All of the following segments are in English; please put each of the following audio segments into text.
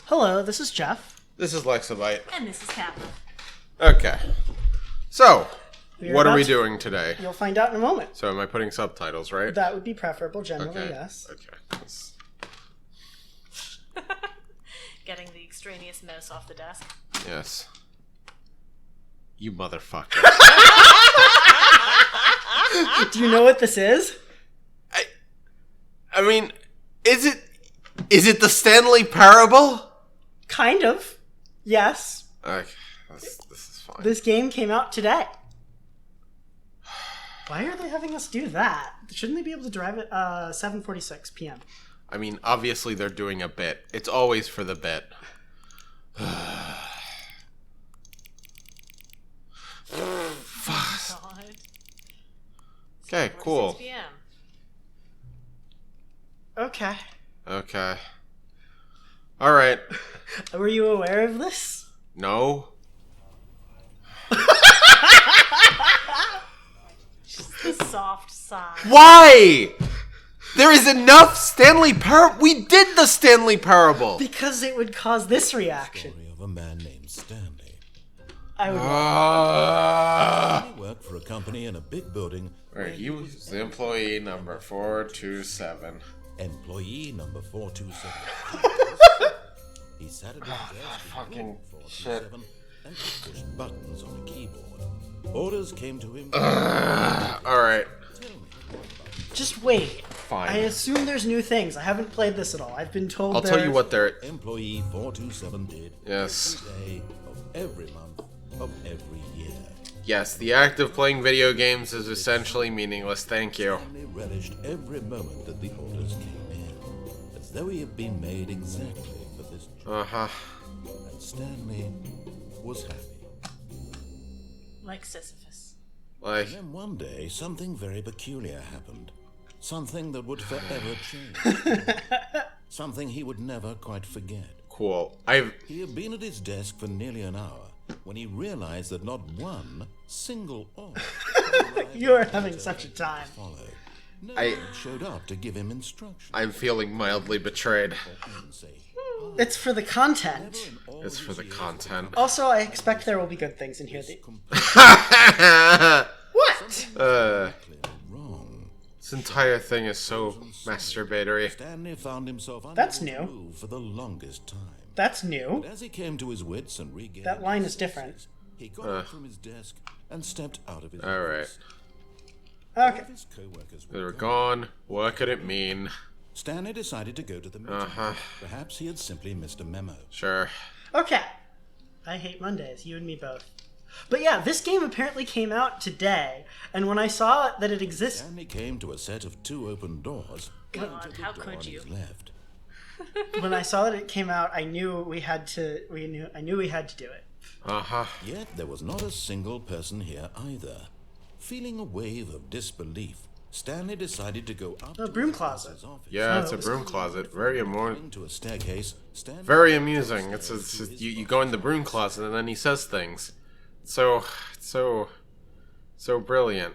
Hello, this is Jeff. This is Lexabyte. And this is Kappa. Okay. So, We what are we about doing today? You'll find out in a moment. So, am I putting subtitles, right? That would be preferable, generally, Okay. yes. Okay. Getting the extraneous mouse off the desk. Yes. You motherfucker. Do you know what this is? I mean, is it the Stanley Parable? Kind of. Yes. Okay. This is fine. This game came out today. Why are they having us do that? Shouldn't they be able to drive it 7:46 p.m.? I mean, obviously they're doing a bit. It's always for the bit. Oh, God. Okay, cool. 6 p.m. Okay. Okay. Alright. Were you aware of this? No? Just the soft sigh. Why? There is enough Stanley Parable. We did the Stanley Parable. Because it would cause this reaction. Story of a man named Stanley. I would. He worked for a company in a big building. Alright, he was the employee number 427. Employee number 427. He sat at his desk fucking with shit. 427 and pushed buttons on a keyboard. Orders came to him. Alright, Just wait. fine. I assume there's new things. I haven't played this at all. I've been told I'll tell you what they're... Employee 427 did Yes. every day of every month of every year. Yes, the act of playing video games is essentially meaningless. Thank you. Stanley relished every moment that the orders came in, as though he had been made exactly for this job. Uh-huh. And Stanley was happy. Like Sisyphus. Like, Then one day, something very peculiar happened. Something that would forever change. Something he would never quite forget. cool. He had been at his desk for nearly an hour when he realized that not one single order You're having such a time. followed. No I- one showed up to give him instructions. I'm feeling mildly betrayed. Even say, It's for the content. in all It's for his the years content. Also, I expect there will be good things in here. What? clearly wrong. This entire thing is so masturbatory. Stanley found himself unable That's to new. move for the longest time. That's new. As he came to his wits and regained That line his is different. senses, he got up from his desk and stepped out of his Alright. office. Okay. All his co-workers They're were gone. What could it mean? Stanley decided to go to the meeting. Perhaps he had simply missed a memo. Sure. Okay. I hate Mondays, you and me both. But yeah, this game apparently came out today, and when I saw that it exists, Stanley came to a set of two open doors. God, Entered the how door could on you? his left. when I saw that it came out, I knew we had to. I knew we had to do it. Uh-huh. Yet there was not a single person here either. Feeling a wave of disbelief, Stanley decided to go up A to broom his closet. boss's office. Yeah, it's a broom closet. Very Into a staircase, Stanley very amusing. It's you go in the broom closet and then he says things. So brilliant.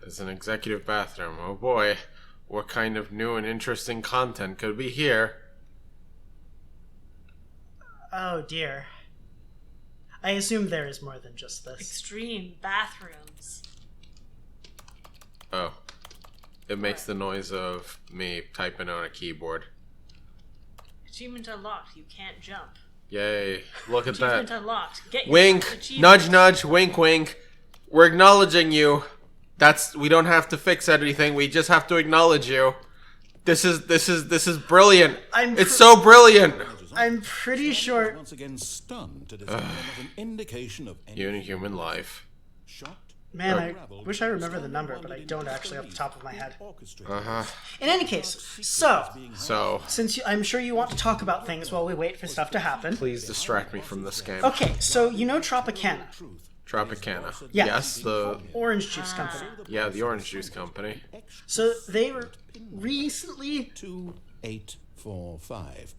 There's an executive bathroom. Oh boy, what kind of new and interesting content could be here? Oh dear. I assume there is more than just this. Extreme bathrooms. Oh, it makes the noise of me typing on a keyboard. Achievement unlocked. You can't jump. Yay! Look at Achievement that. unlocked. Get your Wink, achievement. nudge, nudge, wink, wink. We're acknowledging you. We don't have to fix anything. We just have to acknowledge you. This is brilliant. It's so brilliant. I'm pretty sure. once again stunned to discover not an indication of any Human life. shocked. Man, I wish I remember the number, but I don't actually off the top of my head. Uh-huh. In any case, so So, since I'm sure you want to talk about things while we wait for stuff to happen. please distract me from this game. Okay, so you know Tropicana, Tropicana. Yeah. Yes, the orange juice company. orange juice company. So they were recently. 2845.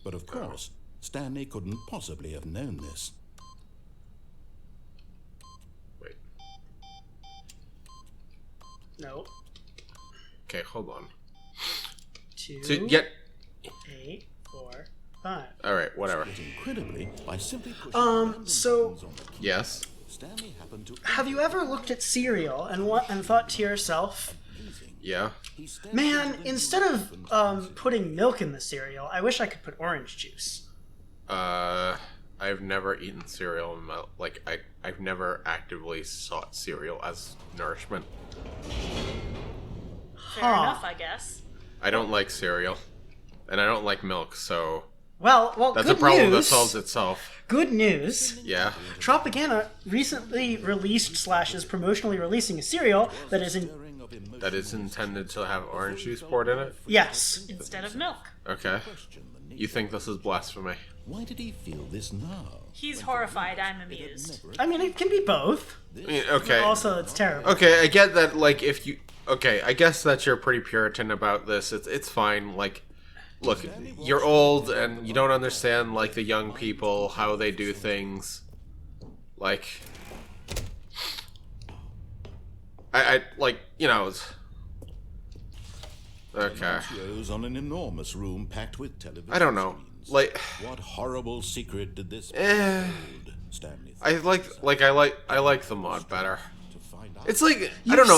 But of course, Stanley couldn't possibly have known this. Wait. No. Okay, hold on. Two. So, yet, 8 5. All right, whatever. Incredibly, by simply pushing So buttons on the key, Yes. Stanley happened to have you ever looked at cereal and thought to yourself, Yeah. man, instead of putting milk in the cereal, I wish I could put orange juice. I've never eaten cereal in my I've never actively sought cereal as nourishment. Fair Huh. enough, I guess. I don't like cereal, and I don't like milk, so Well, that's good a problem that news. solves itself. Good news. Yeah. Tropicana recently released / is promotionally releasing a cereal that is in. stirring of emotion That is intended to have orange juice poured in it? Yes. Instead of milk. Okay. question the need. You think this is blasphemy? Why did he feel this now? He's horrified, I'm amused. I mean, it can be both. I mean, okay. Also, it's terrible. Okay, I get that, like, if you... Okay, I guess that you're pretty Puritan about this. It's fine, like... Look, you're old, and you don't understand, like, the young people, how they do things. Like... I like, you know... Okay. Shows on an enormous room packed with television I don't know. screens. Like... What horrible secret did this Eh... hold? Stanley I like the mod better. to find out. It's like, I don't know.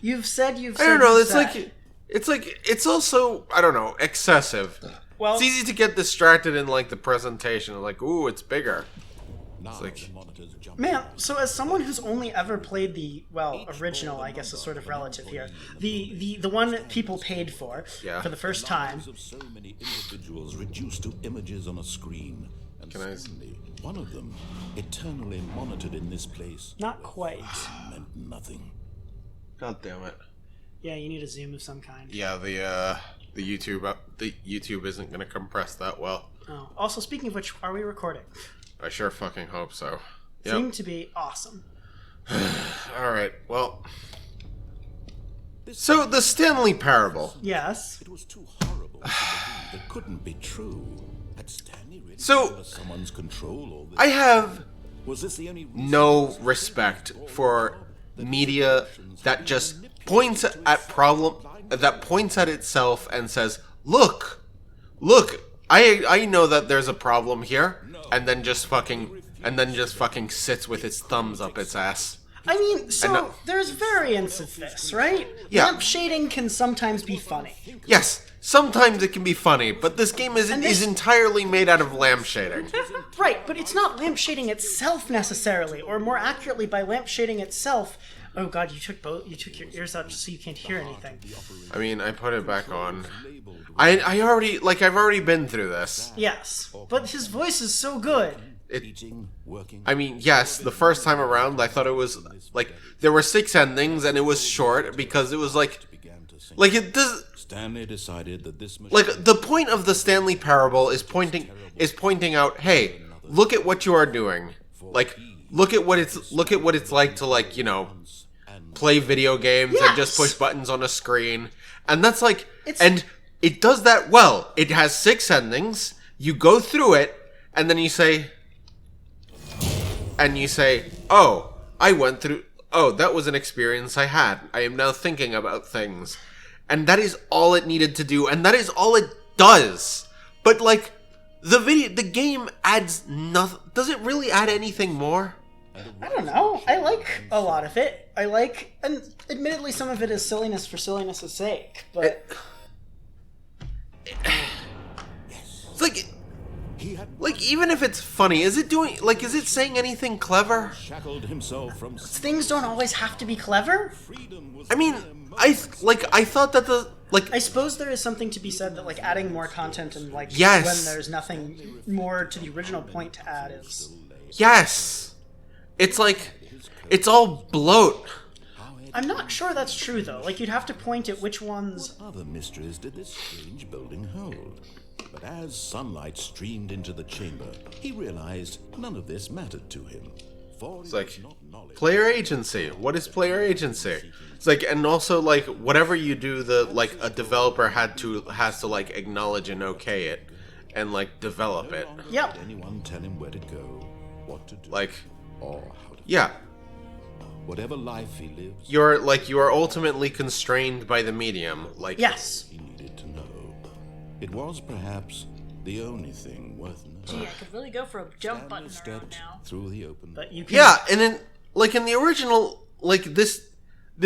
You've said. I don't know. you've said. It's like it's also, I don't know, excessive. Well, It's easy to get distracted in like the presentation, like, ooh, it's bigger. Now like- the monitors jump man, so as someone who's only ever played the original, I guess is sort of relative here, the one that people paid for Yeah. for the first time. of so many individuals reduced to images on a screen. And Can I- suddenly, one of them, eternally monitored in this place, Not quite. meant nothing. God damn it. Yeah, you need a zoom of some kind. Yeah, the YouTube isn't gonna compress that well. Oh. Also, speaking of which, are we recording? I sure fucking hope so. Seem Yep. to be awesome. All right. Well. So the Stanley Parable. Yes. It was too horrible to believe it couldn't be true. Had Stanley really So- been under someone's control all this? I have Was this the only reason no respect for media that just points at itself and says, look, I know that there's a problem here, and then just fucking sits with its thumbs up its ass. I mean, so no- there's variants of this, right? Yeah. Lamp shading can sometimes be funny. Yes, sometimes it can be funny, but this game is this- entirely made out of lamp shading. Right, but it's not lamp shading itself necessarily, or more accurately, by lamp shading itself. Oh god, you took your ears out just so you can't hear anything. I mean, I put it back on. I've already been through this. Yes, but his voice is so good. eating, working? I mean, yes, the first time around, I thought it was like there were 6 endings, and it was short because it was began to sing. like it does. Stanley decided that this machine Like the point of the Stanley Parable is pointing out, hey, look at what you are doing. Like, look at what it's like to, like, you know, play video games and just Yes. push buttons on a screen, and that's like, It's- and it does that well. It has 6 endings. You go through it, and then you say, oh, I went through. Oh, that was an experience I had. I am now thinking about things. And that is all it needed to do, and that is all it does. But, like, the game adds nothing. Does it really add anything more? I don't know. I like a lot of it. And admittedly, some of it is silliness for silliness' sake, but It's like, he had even if it's funny, is it saying anything clever? shackled himself from things don't always have to be clever. freedom was I mean, I thought that I suppose there is something to be said that, like, adding more content and, like, Yes. when there's nothing more to the original point to add is... yes. It's like, it's all bloat. I'm not sure that's true, though. Like, you'd have to point at which ones... other mysteries did this strange building hold. But as sunlight streamed into the chamber, he realized none of this mattered to him. For It's it like, was not knowledge. player agency. What is player agency? It's like, and also, like, whatever you do, a developer has to like acknowledge and okay it, and like develop it. Yep. Did anyone tell him where to go, what to do, Like, or how to yeah, whatever life he lives, you are ultimately constrained by the medium. Like, Yes. he needed to know. It was perhaps the only thing worth knowing. Gee, I could really go for a jump Stanley button around stepped now. through the open But you can. Yeah, and then like in the original, like this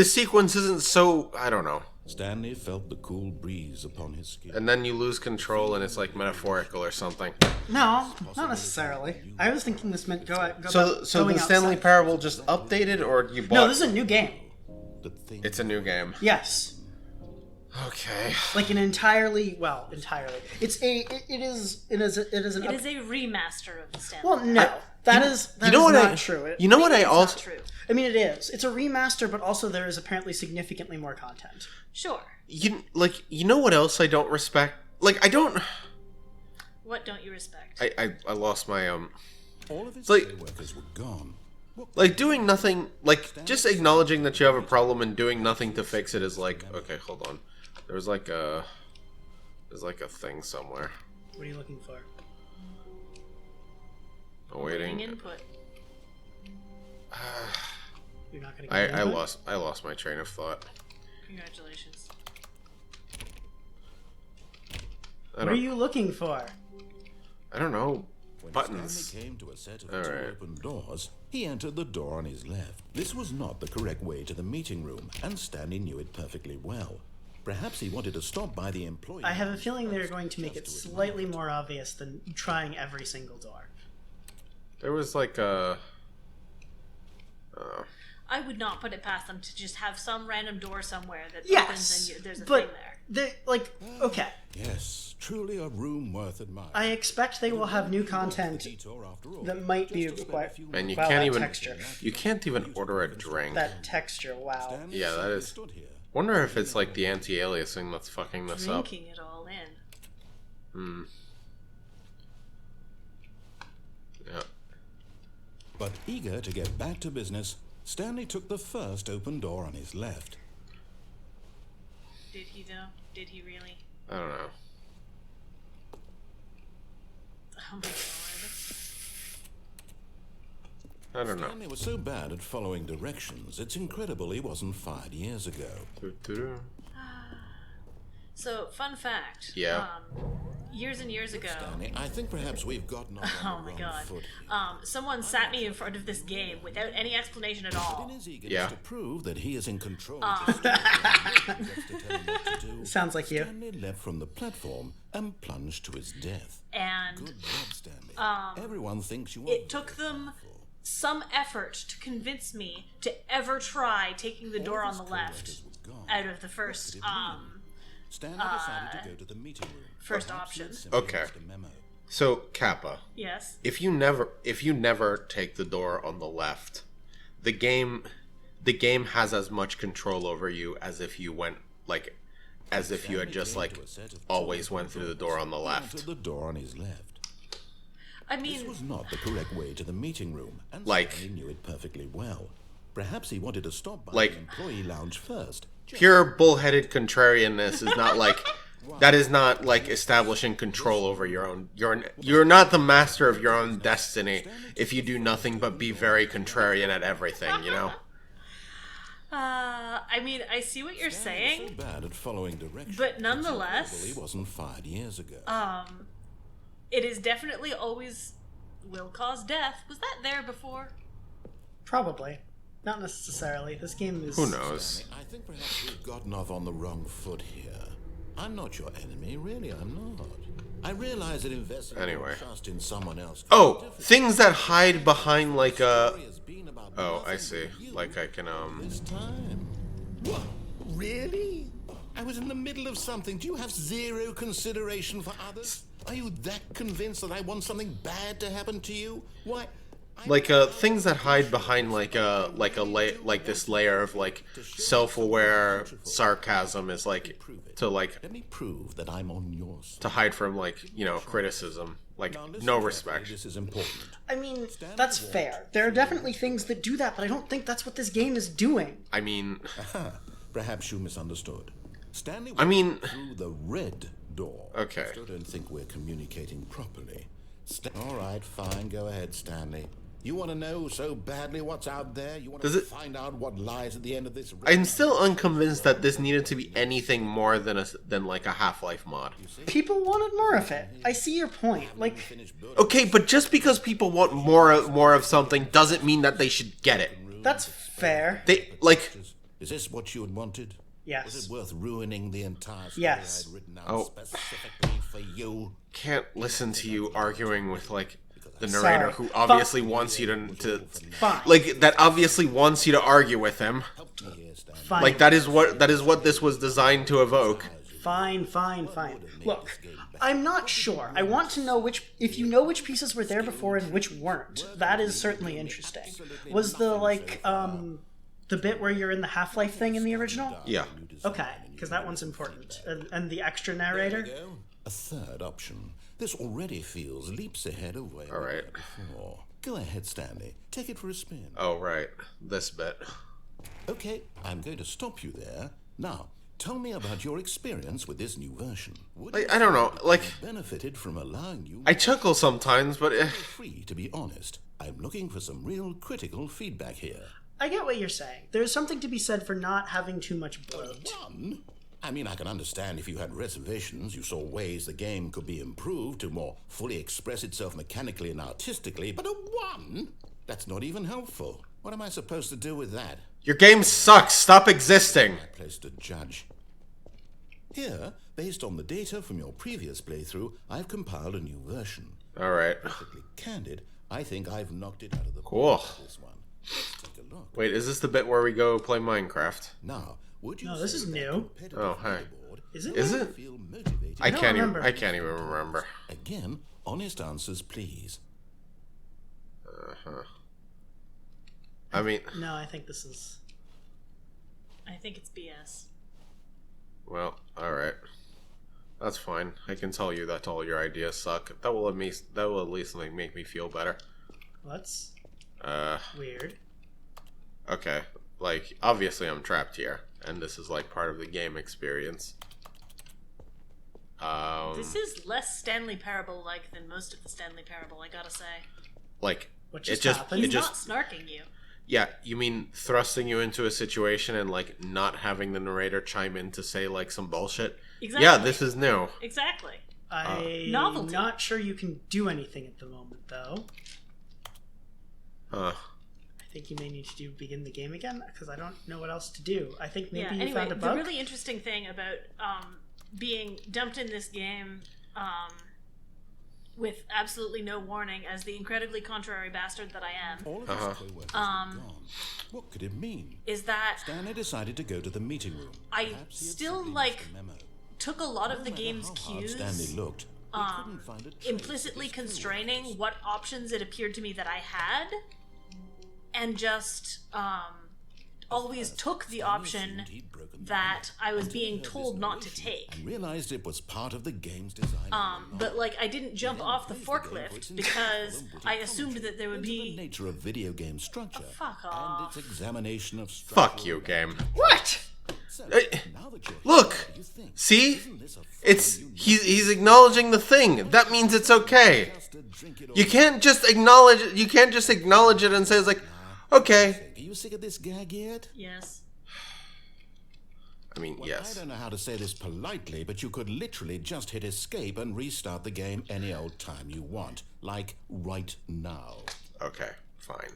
sequence isn't so, I don't know. Stanley felt the cool breeze upon his skin. And then you lose control and it's like metaphorical or something. No, not necessarily. I was thinking this meant So going the Stanley outside. Parable just updated, or you bought? No, this is a new game. The thing It's a new game. Yes. Okay. Like an entirely. It's a. It is an. It is a remaster of the Stanley. Well, no, that is you know what not I, true. You know what I It's also. not true. I mean, it is. It's a remaster, but also there is apparently significantly more content. Sure. You know what else I don't respect? Like I don't. What don't you respect? I lost my all of his like- co-workers were gone. like doing nothing, like just acknowledging that you have a problem and doing nothing to fix it is like, okay, hold on. There's like a thing somewhere. What are you looking for? Waiting. Input. You're not going to get I input? lost my train of thought. Congratulations. I What are don't you looking for? I don't know. When Buttons. Stanley came to a set of All two right. open doors, he entered the door on his left. This was not the correct way to the meeting room, and Stanley knew it perfectly well. Perhaps he wanted to stop by the employee. I have a feeling they're going to make it slightly more obvious than trying every single door. There was like a. I would not put it past them to just have some random door somewhere that Yes, opens and there's a but thing there. okay. Yes, truly a room worth admiring. I expect they will have new content Detour after all. that might be Just to spend a required. few And you Wow, can't that even. texture. You can't even order a drink. That texture, wow. Stanley Yeah, that simply is- stood here. Wonder if it's like the anti-aliasing that's fucking this up. Drinking it all in. Yeah. But eager to get back to business, Stanley took the first open door on his left. Did he though? Did he really? I don't know. Oh my god. I don't know. Stanley was so bad at following directions, it's incredible he wasn't fired years ago. So, fun fact. Yeah. Years and years ago. Stanley, I think perhaps we've gotten off Oh on the my wrong god. foot here. Someone sat me in front of this game without any explanation at all. In his eagerness Yeah. to prove that he is in control of the story, and gets to tell him what to do, Sounds like you. Stanley leapt from the platform and plunged to his death. And Good job, Stanley. Everyone thinks you are it took them some effort to convince me to ever try taking the door on the left out of the first Stanley decided to go to the meeting room. first Perhaps he had option. simply Okay. lost a memo. So Kappa, Yes. if you never take the door on the left, the game has as much control over you as if you went like as if you had just like always went through the door on the He left. entered the door on his left. I This mean, was not the correct way to the meeting room, and Like- Stanley knew it perfectly well. Perhaps he wanted to stop by Like- the employee lounge first. Pure bullheaded contrarianness is not like that is not like establishing control over your own. You're not the master of your own destiny if you do nothing but be very contrarian at everything. You know. I mean, I see what you're Stanley was saying, so bad at following directions. but it's incredible nonetheless, he wasn't fired years ago. it is definitely always will cause death. Was that there before? Probably. Not necessarily. This game is... Who knows? Stanley, I think perhaps we've gotten off on the wrong foot here. I'm not your enemy, really. I'm not. I realize that investing Anyway. trust in someone else. Oh, things that hide behind like a. has been about Oh, I nothing see. but you Like I can this time. What? Really? I was in the middle of something. Do you have zero consideration for others? Are you that convinced that I want something bad to happen to you? Why? like things that hide behind like this layer of like self-aware sarcasm is like to like Let me prove that I'm on your side. to hide from like criticism, like Now, listen no carefully, respect. This is important. I mean, that's fair. There are definitely things that do that, but I don't think that's what this game is doing. I mean, Perhaps you misunderstood. Stanley I mean, through the red door. Okay. Still don't think we're communicating properly. All right, fine. Go ahead, Stanley. You want to know so badly what's out there? You want Does to it- find out what lies at the end of this? I'm still unconvinced that this needed to be anything more than like a Half-Life mod. People wanted more of it. I see your point. Like, Okay, but just because people want more of something doesn't mean that they should get it. that's fair. They like Is this what you had wanted? Yes. Was it worth ruining the entire story Yes. I'd written out Oh. specifically for you? can't listen to you arguing with like the Sorry. narrator who obviously wants you to Fine. like that obviously wants you to argue with him. Fine. Like that is what this was designed to evoke. Fine. Look, I'm not sure. I want to know if you know which pieces were there before and which weren't. That is certainly interesting. Was the, the bit where you're in the Half-Life thing in the original? Yeah. Okay, because that one's important. And the extra narrator? A third option. This already feels leaps ahead of where All right. before. Go ahead, Stanley. Take it for a spin. Oh right. This bit. Okay, I'm going to stop you there. Now, tell me about your experience with this new version. Would Like, I don't know. Like you benefited from allowing you I chuckle sometimes, but free to be honest? I'm looking for some real critical feedback here. I get what you're saying. There's something to be said for not having too much bloat. One? I mean, I can understand if you had reservations, you saw ways the game could be improved to more fully express itself mechanically and artistically, but a one? That's not even helpful. What am I supposed to do with that? your game sucks. Stop existing. My place to judge. Here, based on the data from your previous playthrough, I've compiled a new version. All right. Perfectly candid, I think I've knocked it out of the Cool. park with this one. Let's take a look. Wait, is this the bit where we go play Minecraft? Now, would you No, this say is that new. competitive Oh, hi. leaderboard Is it? Is it? feel motivated? I don't can't remember. even. I can't even remember. Again, honest answers, please. I mean, No, I think this is... I think it's BS. well, all right. That's fine. I can tell you that all your ideas suck. That will at least like make me feel better. That's Uh, weird. okay. Like obviously I'm trapped here, and this is like part of the game experience. This is less Stanley Parable like than most of the Stanley Parable, I gotta say. Like What it just just happened? it He's just not snarking you. yeah. You mean thrusting you into a situation and like not having the narrator chime in to say like some bullshit? Exactly. Yeah, this is new. Exactly. I'm Novelty. not sure you can do anything at the moment, though. Huh. I think you may need to begin the game again, because I don't know what else to do. I think maybe Yeah, you anyway, found a the bug. really interesting thing about being dumped in this game with absolutely no warning as the incredibly contrary bastard that I am All of his co-workers were gone. What could it mean? is that Stanley decided to go to the meeting room. I Perhaps he had still, simply like, missed the memo. took a lot of the No matter game's how hard cues Stanley looked, he couldn't find a trace of implicitly his constraining co-workers. what options it appeared to me that I had, and just always took the option that I was being told not to take. And realized it was part of the game's design. But like I didn't jump off the forklift because I assumed that there would the be. nature of video game structure fuck and off. its examination of Fuck you, game. What? So, Hey, now that you're Look. here, what do you think? See? Isn't this a It's fun he's acknowledging the thing. That means it's okay. just to drink it all? You can't just acknowledge it. You can't just acknowledge it and say it's like, okay. Are you sick of this gag yet? Yes. I mean, I yes. don't know how to say this politely, but you could literally just hit escape and restart the game any old time you want. Like right now. Okay, fine.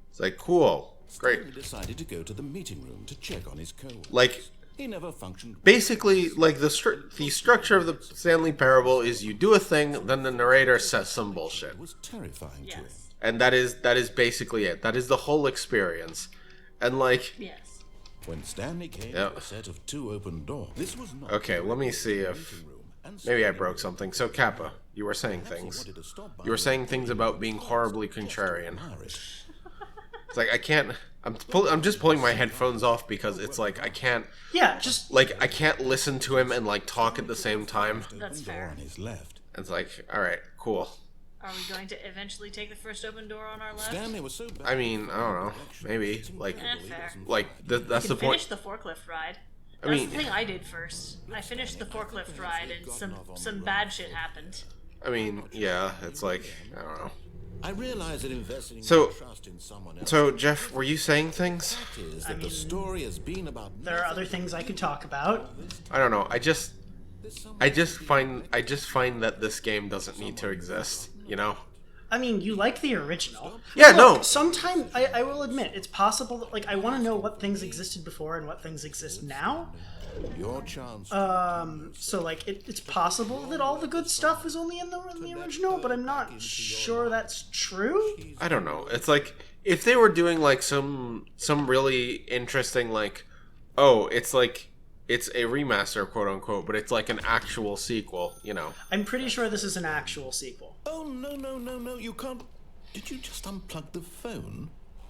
It's like cool, great. He decided to go to the meeting room to check on his co-workers. Like He never functioned. basically, like the structure of the Stanley Parable is you do a thing, then the narrator says some bullshit, It was terrifying to him. Yes. and that is basically it. That is the whole experience, and like. Yes. When Stanley came Yep. to a set of 2 open doors, this was not. Okay, let me see if maybe I broke something. So Kappa, you were saying things. You were saying things about being horribly contrarian. It's like I can't. I'm just pulling my headphones off because it's like I can't. Yeah, just Like I can't listen to him and like talk at the same time. That's Door fair. on his left. It's like, all right, cool. Are we going to eventually take the first open door on our left? Stanley was so bad. I mean, I don't know. Maybe like Fair. that's the Can point. finish the forklift ride. I That's mean- the thing I did first. I finished the forklift ride and some bad shit happened. I mean, yeah, it's like, I don't know. I realize that investing So- trust in someone else So, Jeff, were you saying things? is that the story has been about There are other things I could talk about. I don't know. I just find that this game doesn't need to exist, you know? I mean, you like the original. Yeah, Look, no. Sometimes, I will admit, it's possible that, like, I want to know what things existed before and what things exist now. your chance. So, like, it's possible that all the good stuff is only in the original, but I'm not sure that's true. I don't know. It's like, if they were doing, like, some really interesting, like, oh, it's like, it's a remaster, quote unquote, but it's like an actual sequel, you know? I'm pretty sure this is an actual sequel. Oh, no, you can't. Did you just unplug the phone?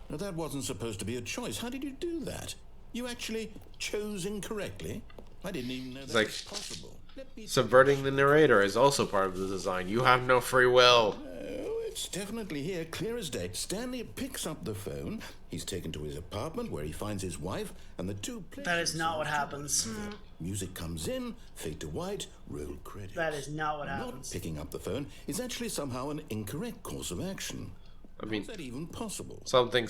No, that wasn't supposed to be a choice. How did you do that? You actually chose incorrectly? I didn't even know that like- was possible. Let me Subverting the narrator is also part of the design. You have no free will. Oh, it's definitely here, clear as day. Stanley picks up the phone. He's taken to his apartment where he finds his wife, and the two play. That is not what happens. Music comes in, fade to white, roll credits. That is not what Not happens. picking up the phone is actually somehow an incorrect course of action. I mean, Is that even possible? something,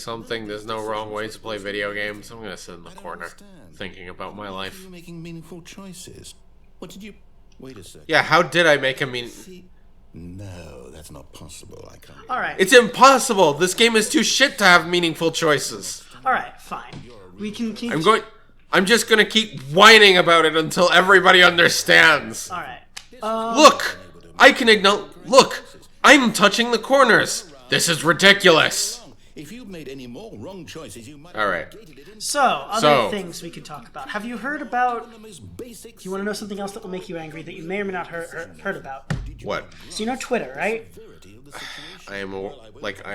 there's no wrong way to play video games. I'm gonna sit in the corner understand. thinking about my Are life. you making meaningful choices? What did you... Wait a second. Yeah, how did I make a See? No, that's not possible. I can't... All right. It's impossible! This game is too shit to have meaningful choices. All right, fine. We can keep... I'm just gonna keep whining about it until everybody understands. All right. Look! I can acknowledge. Look! I'm touching the corners! This is ridiculous! If you'd made any more wrong choices, you might Alright. have gated it in So, other So- things we could talk about. Have you heard about... the most basic... Do you want to know something else that will make you angry that you may or may not heard about? What? So you know Twitter, right? severity of the situation. I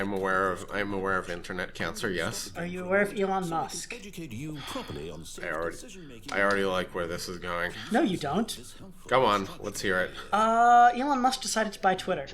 am aware of internet cancer, yes. Are you aware of Elon Musk? Educate you properly on safe decision-making. I already like where this is going. No, you don't. Come on, let's hear it. Elon Musk decided to buy Twitter,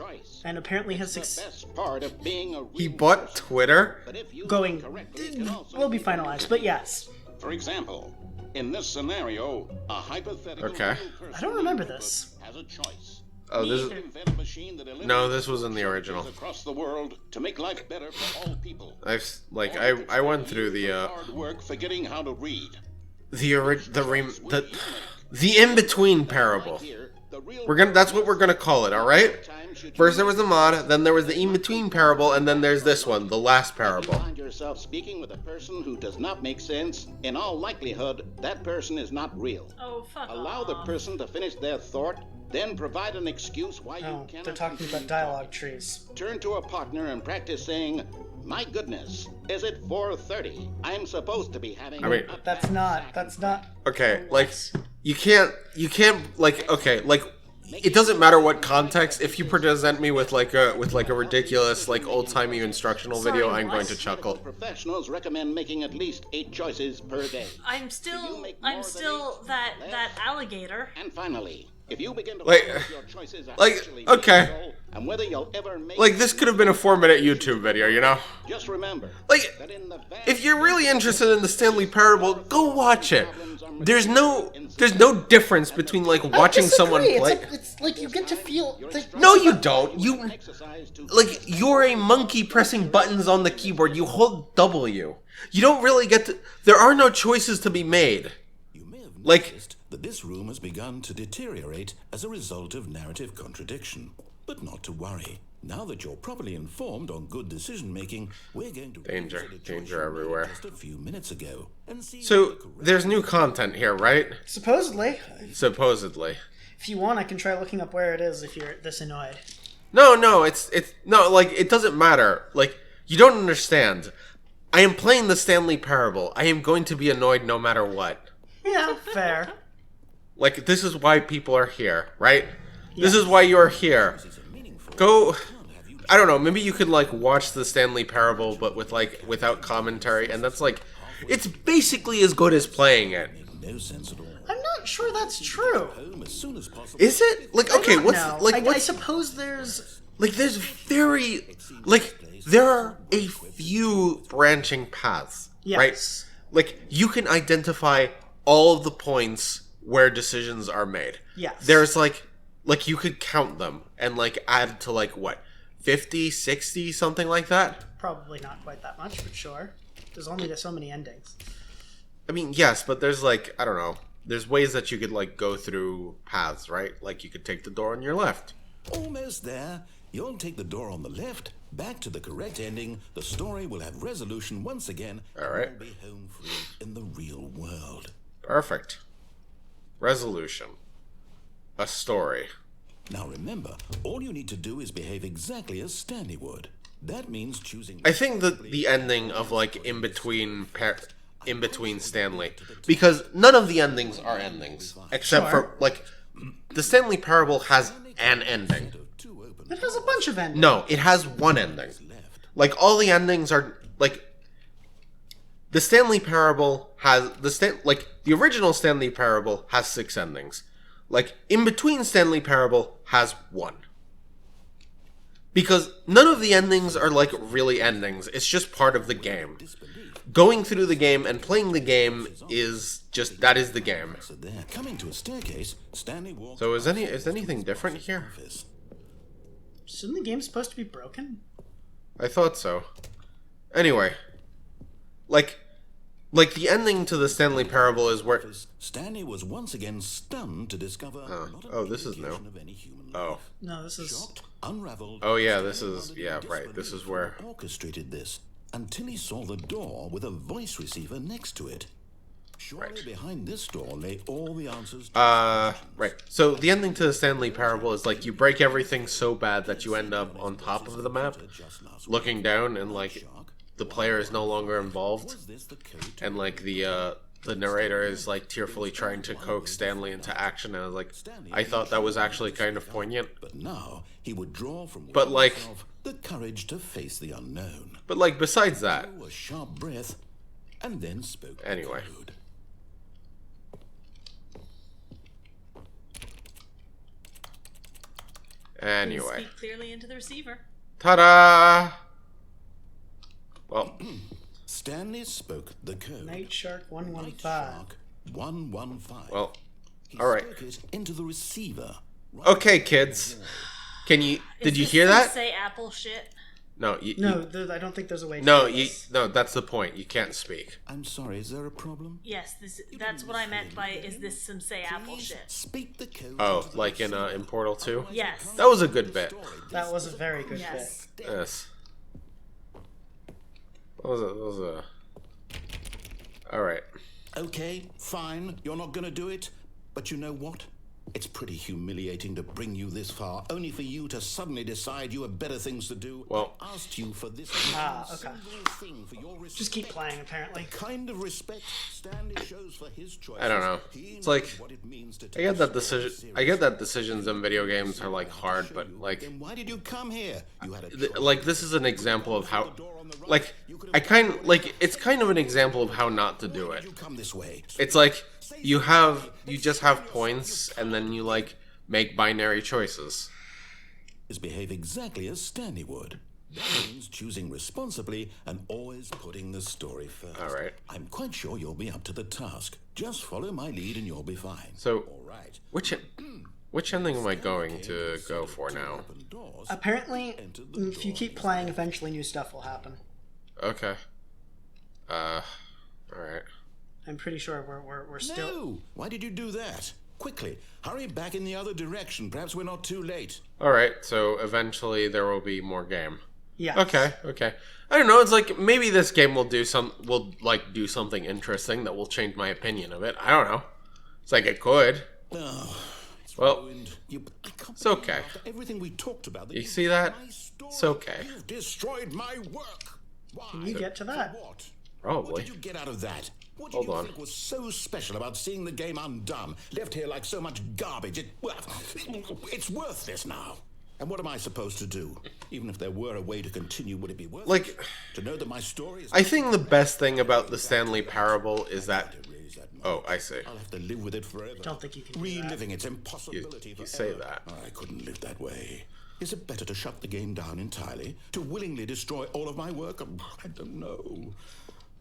and apparently has Best part of being a He real bought person. Twitter? But if you going... correctly, it can also will be finalized, but yes. For example, in this scenario, a hypothetical Okay. real person I don't remember this. has a choice. Oh, this He could is... invent a machine that No, this was in the original. eliminates across the world to make life better for all people. I went through the Hard work forgetting how to read. the in-between parable. Here, the real That's what we're gonna call it, alright? time should First there was the mod, then there was the in-between parable, and then there's this one, the last you parable. find yourself speaking with a person who does not make sense, in all likelihood, that person is not real. Oh, fuck Allow the off. person to finish their thought, then provide an excuse why you Oh, cannot. they're talking continue about dialogue trees. Turn to a partner and practice saying, "My goodness, is it 4:30? I'm supposed to be having." I mean- a That's not... Okay, like, you can't, like, okay, like, it doesn't matter what context, if you present me with like a ridiculous, like, old-timey instructional video, Sorry, I'm going what? to chuckle. Professionals recommend making at least 8 choices per day. I'm still make more than that alligator. And finally, if you begin to Like- wonder if your choices are like, actually okay. meaningful and whether you'll ever make Like, this could have been a 4-minute YouTube video, you know? just remember Like, that in the vast if you're really interested in the Stanley Parable, go watch it. There's no difference between, like, watching someone play. It's like you get to feel... No, you don't. You, exercise to like, you're a monkey pressing buttons on the keyboard. You hold W. You don't really get to... There are no choices to be made. You may have Like- noticed that this room has begun to deteriorate as a result of narrative contradiction. But not to worry. Now that you're properly informed on good decision-making, we're going to... Danger. revisit a choice Danger you made everywhere. Just a few minutes ago and see So, if the correct- there's new content here, right? Supposedly. Supposedly. If you want, I can try looking up where it is if you're this annoyed. No, it's no, like, it doesn't matter. Like, you don't understand. I am playing the Stanley Parable. I am going to be annoyed no matter what. Yeah, fair. Like, this is why people are here, right? This is why you're here. Go... I don't know, maybe you could, like, watch the Stanley Parable, but with, like, without commentary, and that's, like... It's basically as good as playing it. No sense at all. I'm not sure that's true. Home as soon as possible. Is it? Like, okay, what's... No, Like, I what's... suppose there's... Like, there's very... Like, there are a few branching paths, Yes. right? Like, you can identify all of the points where decisions are made. Yes. There's, like, like, you could count them and, like, add to, like, what, 50, 60, something like that? Probably not quite that much, but sure. There's only so many endings. I mean, yes, but there's, like, I don't know. There's ways that you could, like, go through paths, right? Like, you could take the door on your left. Almost there. You'll take the door on the left, back to the correct ending. The story will have resolution once again. All right. And you'll be home free in the real world. Perfect. Resolution. A story. Now remember, all you need to do is behave exactly as Stanley would. That means choosing... I think that the ending of, like, in between Stanley, because none of the endings are endings, except for, like, the Stanley Parable has an ending. It has a bunch of endings. No, it has one ending. Like, all the endings are, like, the Stanley Parable has, the original Stanley Parable has 6 endings. Like, in between Stanley Parable has 1. Because none of the endings are, like, really endings. It's just part of the game. Going through the game and playing the game is just, that is the game. Coming to a staircase, Stanley walks... So is anything different here? Shouldn't the game supposed to be broken? I thought so. Anyway. Like the ending to the Stanley Parable is where... Stanley was once again stunned to discover... this is new. Oh. No, this is... Shocked, unraveled... Oh yeah, this is... Yeah, right. This is where... orchestrated this until he saw the door with a voice receiver next to it. Surely behind this door lay all the answers to right. So the ending to the Stanley Parable is like you break everything so bad that you end up on top of the map, looking down, and like the player is no longer involved, and like the narrator is like tearfully trying to coax Stanley into action. And I was like, I thought that was actually kind of poignant. But now he would draw from but like himself the courage to face the unknown. But like besides that, A sharp breath, and then spoke. Anyway. Code. Anyway. Speak clearly into the receiver. Ta-da! Well, Stanley spoke the code. Night Shark Night 115. Shark 115. well, He all right. spoke it into the receiver. Okay, kids. Did you Is hear this some that? Say Apple shit. No, No, I don't think there's a way to no, do this. no, that's the point. You can't speak. I'm sorry, is there a problem? Yes, that's what I meant by is this some Say Apple Please shit. speak the code. Oh, into the like in receiver. Portal 2? Yes. That was a good bit. That was a very good Yes. Yes. That was a... Alright. Okay, fine, you're not gonna do it. But you know what? It's pretty humiliating to bring you this far, only for you to suddenly decide you have better things to do. Well- I asked you for this okay. single thing for your respect. Just keep playing, apparently. Kind of respect Stanley shows for his choice. I don't know. It's like, I get that decisions in video games are like hard, but like, Then why did you come here? You had a choice. like this is an example of how, like, it's kind of an example of how not to do it. You come this way. It's like you just have points, and then you like make binary choices. Is behave exactly as Stanley would. That means choosing responsibly and always putting the story first. All right. I'm quite sure you'll be up to the task. Just follow my lead and you'll be fine. So, All right. which ending am I going to go for now? Open doors. Apparently, if you keep playing, eventually new stuff will happen. Okay. All right. I'm pretty sure we're still... No! Why did you do that? Quickly, hurry back in the other direction. Perhaps we're not too late. All right. So eventually there will be more game. Yeah. Okay. I don't know. It's like maybe this game will do something interesting that will change my opinion of it. I don't know. It's like it could. Oh, it's Well, ruined. I can't it's okay. believe after everything we talked about. You see that? My story, It's okay. You've destroyed my work. Why? Can you get to that? For what? Probably. What did you get out of that? What did Hold you on. think was so special about seeing the game undone, left here like so much garbage? It's worthless now. And what am I supposed to do? Even if there were a way to continue, would it be worth it? Like, To know that my story is... I think the best thing about the Stanley Parable is that. Oh, I see. I'll have to live with it forever. Don't think you can do that. Reliving its impossibility You forever. say that. I couldn't live that way. Is it better to shut the game down entirely? To willingly destroy all of my work? I don't know.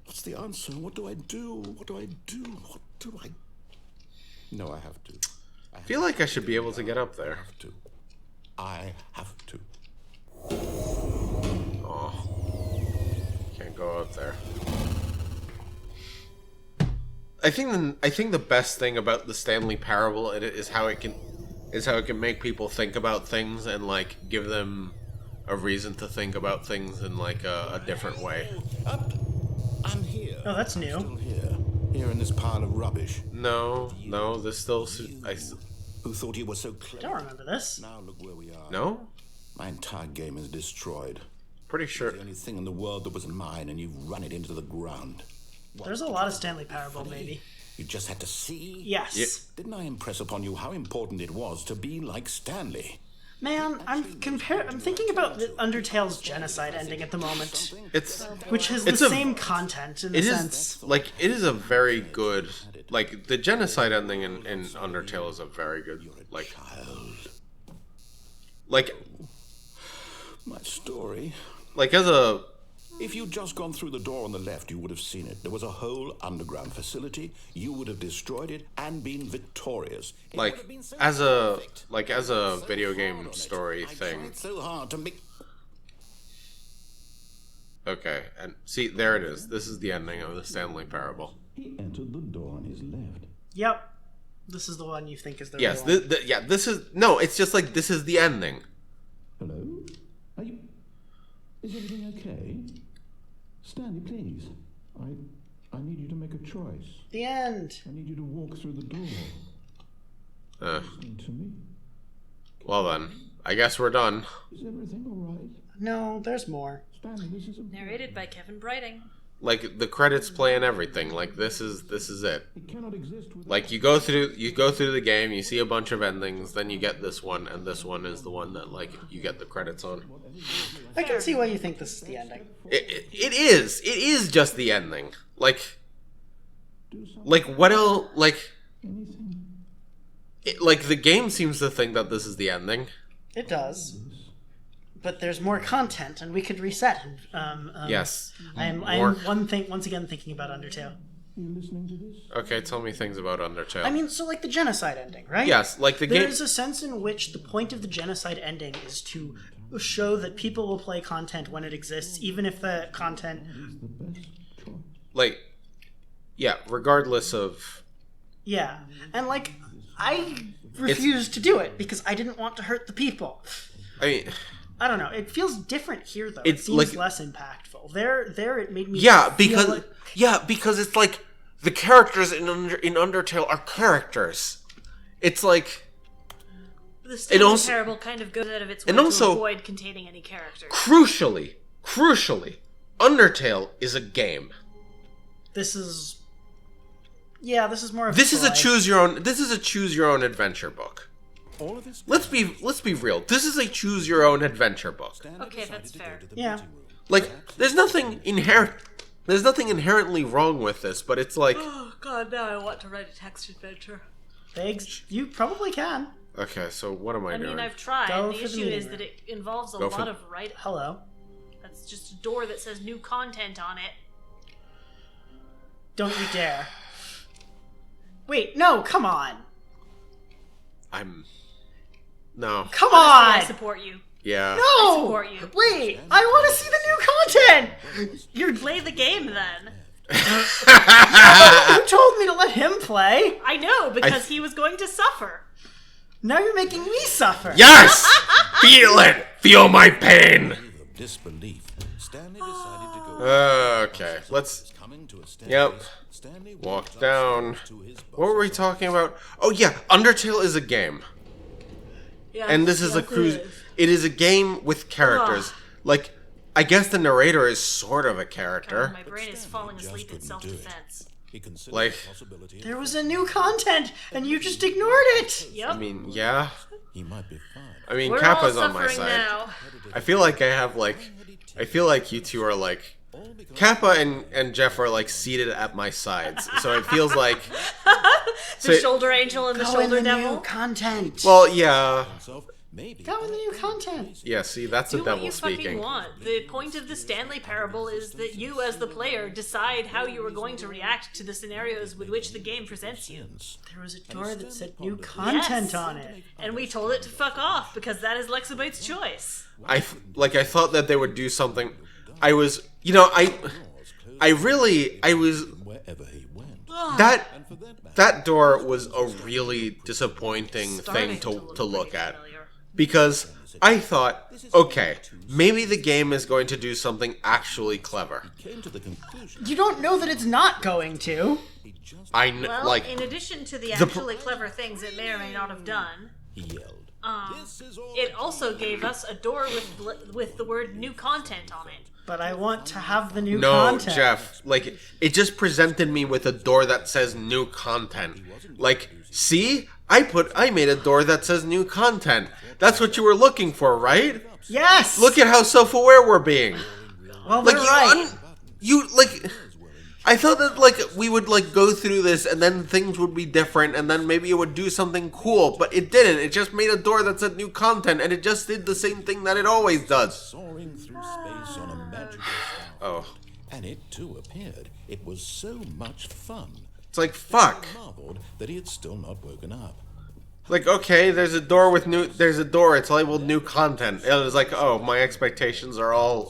What's the answer? What do I do? What do I do? What do I... No, I have to. I feel like I should be able to get up there. I have to. Oh. Can't go up there. I think the best thing about the Stanley Parable is how it can make people think about things and like give them a reason to think about things in like a different way. I'm here. Oh, that's I'm new. still here in this pile of rubbish. No, this still. Who thought you were so I clever? don't remember this. Now look where we are. No, My entire game is destroyed. pretty sure. The only thing in the world that was mine, and you've run it into the ground. There's a lot of Stanley Parable, maybe. You just had to see? Yes. Yeah. Didn't I impress upon you how important it was to be like Stanley? Man, I'm thinking about the Undertale's Genocide Ending at the moment, which has the same content in a sense. Like it is a very good like the Genocide Ending in Undertale is a very good like My story. like as a If you'd just gone through the door on the left, you would have seen it. There was a whole underground facility. You would have destroyed it and been victorious. It would like have been so as a perfect. like as a So video hard game on it. story I thing. tried so hard to make. Okay, and see there it is. This is the ending of the Stanley Parable. He entered the door on his left. Yep. This is the one you think is the Yes, real one. this is no. It's just like this is the ending. Hello? Are you... Is everything okay? Stanley, please. I need you to make a choice. The end. I need you to walk through the door. Listening to me. Well then, I guess we're done. Is everything all right? No, there's more. Stanley, this is a... Narrated by Kevin Brighting. Like the credits play and everything. Like this is it. It cannot exist without... Like you go through the game, you see a bunch of endings, then you get this one, and this one is the one that like you get the credits on. I can see why you think this is the ending. It is just the ending. Like what else? Anything? Like the game seems to think that this is the ending. It does. But there's more content, and we could reset. Yes. I'm More- once again thinking about Undertale. Are you listening to this? Okay, tell me things about Undertale. I mean, so like the Genocide Ending, right? Yes, like the game. There's a sense in which the point of the Genocide Ending is to show that people will play content when it exists, even if the content... The best choice. Like, yeah, regardless of. Yeah. And like, I refused to do it because I didn't want to hurt the people. I mean, I don't know. It feels different here, though. It's it seems like- less impactful. There, it made me. yeah, feel because it's like the characters in Undertale are characters. It's like The Stanley also- Parable kind of goes out of its way and to also- avoid containing any characters. crucially, Undertale is a game. This is. Yeah, this is more of. This is a story. choose your own adventure book. All of this. Let's be real. This is a choose your own adventure book. Okay, that's fair. Yeah. Like there's nothing inherently wrong with this, but it's like Oh god, now I want to write a text adventure. You probably can. okay, so what am I I doing? mean, I've tried. Go The for the issue is meeting that it involves a Go for lot the- of writing. Hello. That's just a door that says new content on it. Don't you dare. Wait, no, come on. No. Come Honestly, I on! support you. Yeah. No! I support you. Wait, I want to see the new content! You're Play the game then. You told me to let him play. I know, because he was going to suffer. Now you're making me suffer. Yes! Feel it! Feel my pain! Disbelief. Stanley decided to go. Okay, let's Coming to a Yep. Stanley walk down. to his What were we talking about? Oh yeah, Undertale is a game. Yes, And this is a yes, cruise. it is. It is a game with characters. Like, I guess the narrator is sort of a character. My brain is falling asleep in self-defense. He considered Like- the possibility There was a new content, and you just ignored it. Yep. I mean, yeah. he might be fine. I mean, We're all Kappa's on my suffering side. now. I feel like I feel like you two are like. Kappa and Jeff are like seated at my sides, so it feels like. The shoulder angel and the Go in shoulder the devil. new content. Well, yeah. That was the new content. Yeah, see, that's the Do what devil you speaking. fucking want. The point of the Stanley Parable is that you, as the player, decide how you are going to react to the scenarios with which the game presents you. There was a door that said new content Yes. on it. And we told it to fuck off, because that is Lexabyte's choice. I thought that they would do something. I was, you know, I was Wherever he went. that door was a really disappointing thing to look at. Because I thought, okay, maybe the game is going to do something actually clever. Came to the conclusion You don't know that it's not going to. Well, like, in addition to the the actually clever things it may or may not have done, he yelled. it also gave us a door with the word new content on it. But I want to have the new no, content. Jeff, like, it just presented me with a door that says new content. Like, see? I made a door that says new content. That's what you were looking for, right? Yes! Look at how self-aware we're being. Well, Like, they're right. I thought that, like, we would, like, go through this and then things would be different and then maybe it would do something cool, but it didn't. It just made a door that said new content and it just did the same thing that it always does. Soaring through space on a magical star. Oh. And it too appeared. It was so much fun. It's like, fuck. I marveled that he had still not woken up. Like, okay, there's a door, it's labeled new content. It was like, oh, my expectations are all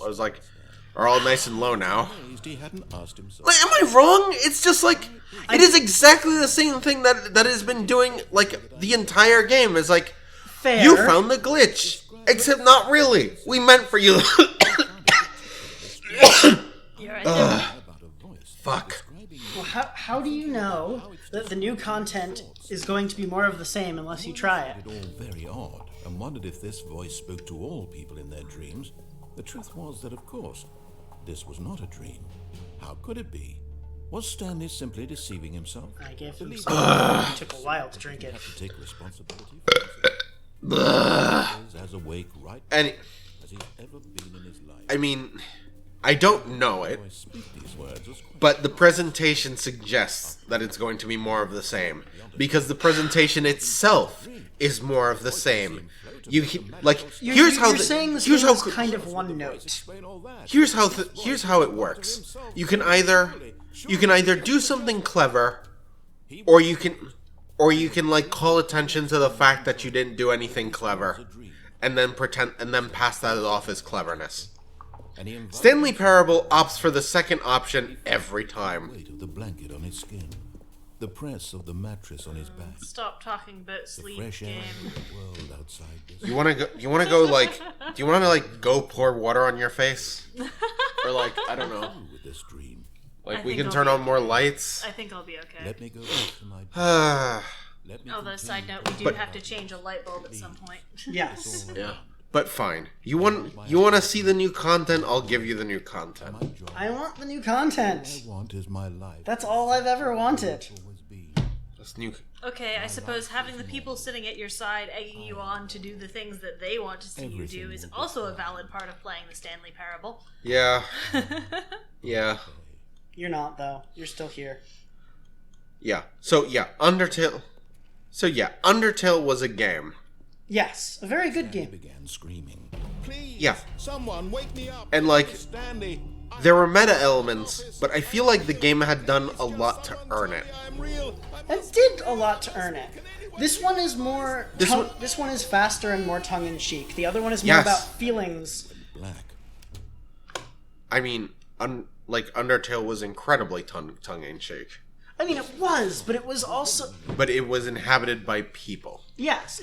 nice and low now. Amazed he hadn't asked himself. Like, am I wrong? It's just like, it is exactly the same thing that has been doing, like, the entire game. It's like, Fair. you found the glitch. Except not really. We meant for you. You're right there. About a voice Fuck. Well, how do you know that the new content is going to be more of the same unless you try it? all very odd, and wondered if this voice spoke to all people in their dreams. The truth was that, of course, this was not a dream. How could it be? Was Stanley simply deceiving himself? I gave him something. It took a while to drink it. Have to take responsibility for himself. As awake right And, as he's ever been in his life. I mean, I don't know it, I speak these words as but the presentation suggests that it's going to be more of the same. Because the presentation itself is more of the same. Here's how You're saying this here's game how is kind of one note. here's how it works. You can either do something clever, or you can like call attention to the fact that you didn't do anything clever, and then pass that off as cleverness. And he invited Stanley Parable opts for the second option every time. the weight of the blanket on his skin, the press of the mattress on his back, Stop talking about sleep, fresh air game. of the world outside this. You wanna go go pour water on your face? Or like, I don't know. With this dream, Like I we think can I'll turn be on more okay. lights. I think I'll be okay. let me go back to my let me Although, side note, we do have to change a light bulb at some point. Yes. Yeah. But fine. You want to see the new content? I'll give you the new content. I want the new content. want is my life. That's all I've ever wanted. Always be. This new. Okay, I suppose having the people sitting at your side egging you on to do the things that they want to see you do is also a valid part of playing the Stanley Parable. Yeah. Yeah. You're not, though. You're still here. Yeah. So yeah, Undertale. So yeah, Undertale was a game. Yes, a very good game. Began screaming. Please, Yeah. someone wake me up. And like, Stanley, there were meta elements, but I feel like the game had done a lot to earn it. I'm real. It did a lot to earn it. This one is more. This one- is faster and more tongue in cheek. The other one is more Yes. about feelings. Black. I mean, Undertale was incredibly tongue in cheek, I mean, it was, but it was also. but it was inhabited by people. Yes,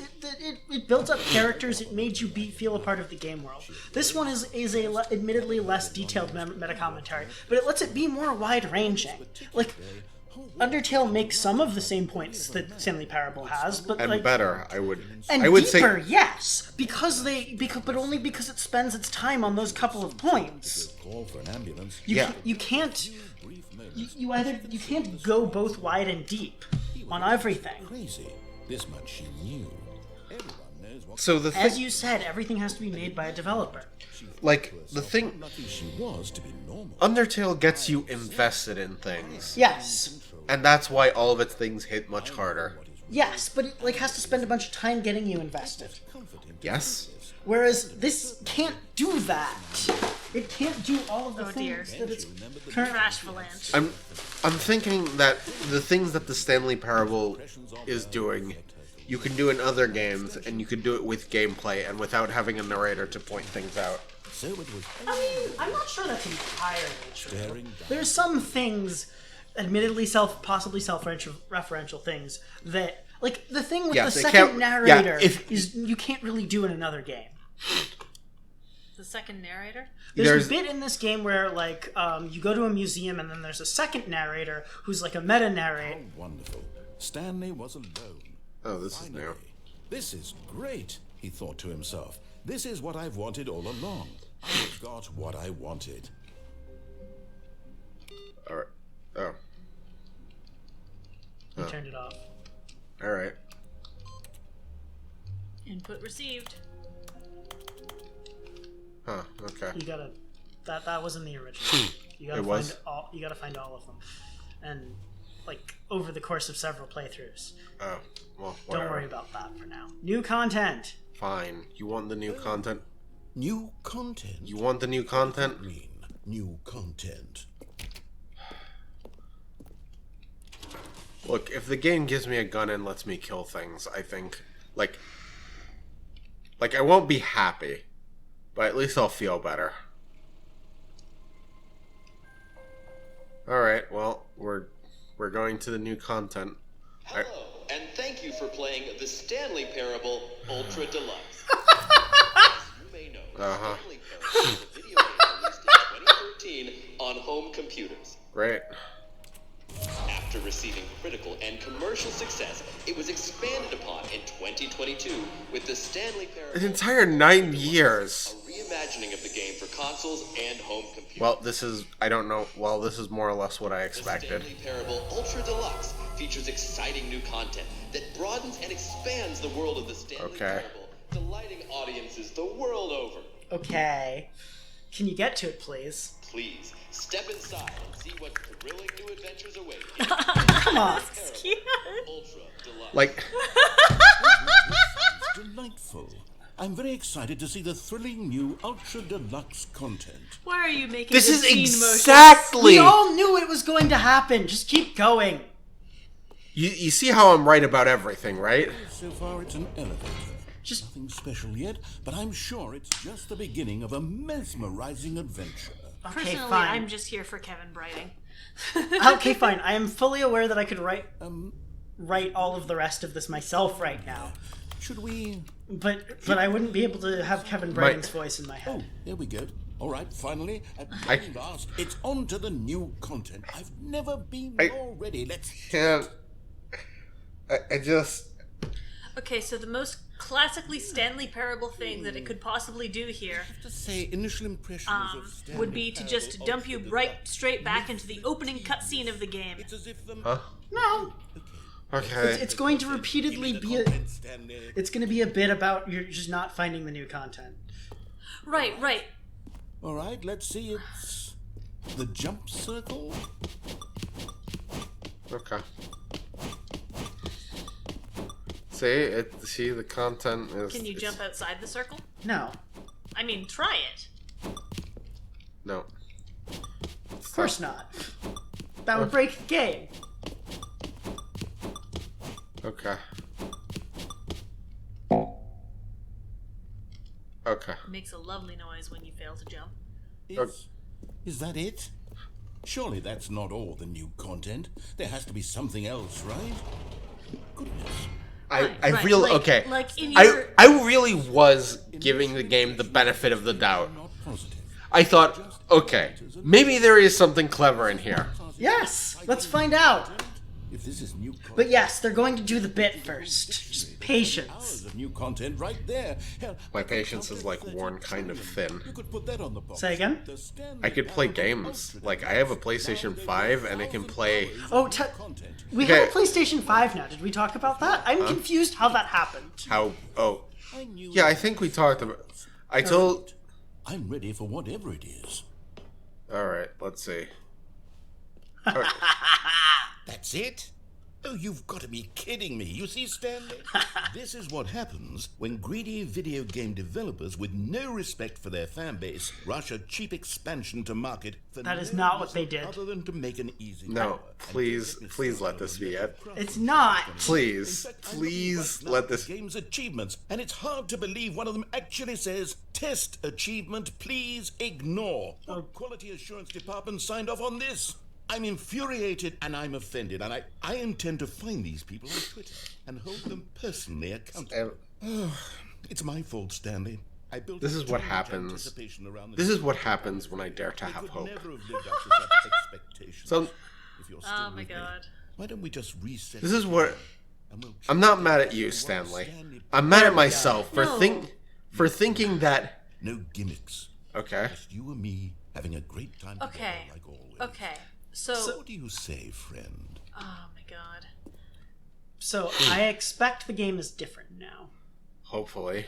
it built up characters. It made you feel a part of the game world. This one is admittedly less detailed meta commentary, but it lets it be more wide ranging. Like, Undertale makes some of the same points that Stanley Parable has, but And like better, I would deeper, say. yes, but only because it spends its time on those couple of points. Call for an ambulance. You can't. You can't go both wide and deep on everything. Crazy. This much she knew. Everyone knows what So the As thing, you said, everything has to be made by a developer. like the thing, lucky she was to be normal. Undertale gets you invested in things, Yes. and that's why all of its things hit much harder. Yes, but it like has to spend a bunch of time getting you invested. Yes. Whereas this can't do that. It can't do all of the dear. things that it's currently. Trash avalanche. I'm thinking that the things that the Stanley Parable is doing, you can do in other games, and you can do it with gameplay and without having a narrator to point things out. I mean, I'm not sure that's entirely true. There's some things, admittedly possibly self-referential things that, like the thing with the second narrator is you can't really do in another game. The second narrator? There's a bit in this game where, like, you go to a museum and then there's a second narrator who's like a meta-narrator. How wonderful. Stanley was alone. Oh, this is new. This is great, he thought to himself. This is what I've wanted all along. I've got what I wanted. Alright. Oh. You turned it off. Alright. Input received. Huh, okay. You gotta... That wasn't the original. You gotta It was? you gotta find all of them. And, like, over the course of several playthroughs. Oh, well, whatever. Don't worry about that for now. New content! Fine. You want the new content? New content? You want the new content? Mean new content. Look, if the game gives me a gun and lets me kill things, I think, like I won't be happy, but at least I'll feel better. Alright, well, we're going to the new content. Hello, and thank you for playing the Stanley Parable Ultra Deluxe. As you may know, Stanley Parable is a video game released in 2013 on home computers. Great. After receiving critical and commercial success, it was expanded upon in 2022 with the Stanley Parable... An entire 9 years. A reimagining of the game for consoles and home computers. Well, this is, I don't know, well, this is more or less what I expected. The Stanley Parable Ultra Deluxe features exciting new content that broadens and expands the world of the Stanley Parable, delighting audiences the world over. Okay. Can you get to it, please? Please, step inside and see what thrilling new adventures await. Come on. Cute. Ultra Deluxe. Like, Delightful. I'm very excited to see the thrilling new Ultra Deluxe content. Why are you making this is scene motion? exactly... We all knew it was going to happen. Just keep going. You see how I'm right about everything, right? So far, it's an elevator. Just Nothing special yet, but I'm sure it's just the beginning of a mesmerizing adventure. okay, Personally, fine. I'm just here for Kevin Brighting. Okay, fine. I am fully aware that I could write all of the rest of this myself right now. Should we... But I wouldn't be able to have Kevin Brighting's voice in my head. Oh, there we go. All right, finally, at long last, it's on to the new content. I've never been more ready. Let's... Can't... I just... Okay, so the most classically Stanley Parable thing that it could possibly do here to say initial impressions of Stanley would be to just Parable dump you Ultra right Deluxe. straight back into the opening cutscene of the game. It's as if the... Huh? No. Okay. It's going to repeatedly be a... Stanley. It's going to be a bit about you're just not finding the new content. Right. All right, let's see. It's the jump circle. Okay. See, the content is... Can you jump outside the circle? No. I mean, try it. No. Of course not. That would break the game. Okay. Okay. It makes a lovely noise when you fail to jump. Is that it? Surely that's not all the new content. There has to be something else, right? Goodness. Right, really... like- okay. like in your- I really was giving the game the benefit of the doubt. Not positive. I thought, okay, maybe there is something clever in here. Yes. Let's find out. If this is new content, But yes, they're going to do the bit first. Just patience. hours of new content right there. Hell, My patience is, like, worn kind of thin. you could put that on the box. Say again? The Stanley I could play Parable games. Ultra Like, I have a PlayStation 5, and it can play... Oh, content. we have a Okay. PlayStation 5 now. Did we talk about that? I'm confused how that happened. How... Oh. I knew Yeah, I think we talked about... I told... I'm ready for whatever it is. Alright, let's see. That's it? Oh, you've got to be kidding me. You see, Stanley? This is what happens when greedy video game developers with no respect for their fan base rush a cheap expansion to market for That is no not what reason they did. other than to make an easy No, dollar. please let this be it. It's not. Please let this. Game's achievements, and it's hard to believe one of them actually says, "Test achievement, please ignore." What quality assurance department signed off on this? I'm infuriated and I'm offended, and I intend to find these people on Twitter and hold them personally accountable. It's my fault, Stanley. I built This is too what much happens. anticipation around This is what happens when I dare to I have could hope. never have lived up to such expectations. So If you're still Oh my with me, god. why don't we just reset? this is what and we'll I'm not mad at you, Stanley. I'm mad at myself for thinking that. No gimmicks. Okay. Just you and me having a great time together Okay. like always. Okay. So So. what do you say, friend? Oh my god. So I expect the game is different now. Hopefully.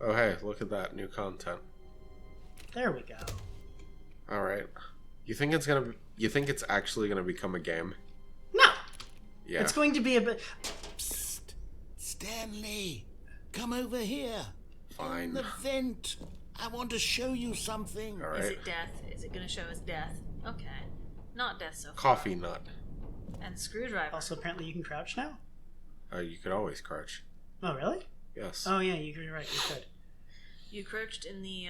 Oh hey, look at that new content. There we go. All right. You think it's actually gonna become a game? No, Yeah. it's going to be a bit. Psst. Stanley, come over here. Fine. In the vent. I want to show you something. All Is right. it death? Is it gonna show us death? Okay. Not death so far. Coffee nut. And screwdriver. Also, apparently you can crouch now. You could always crouch. Oh, really? Yes. Oh, yeah, you're right. You could. You crouched in the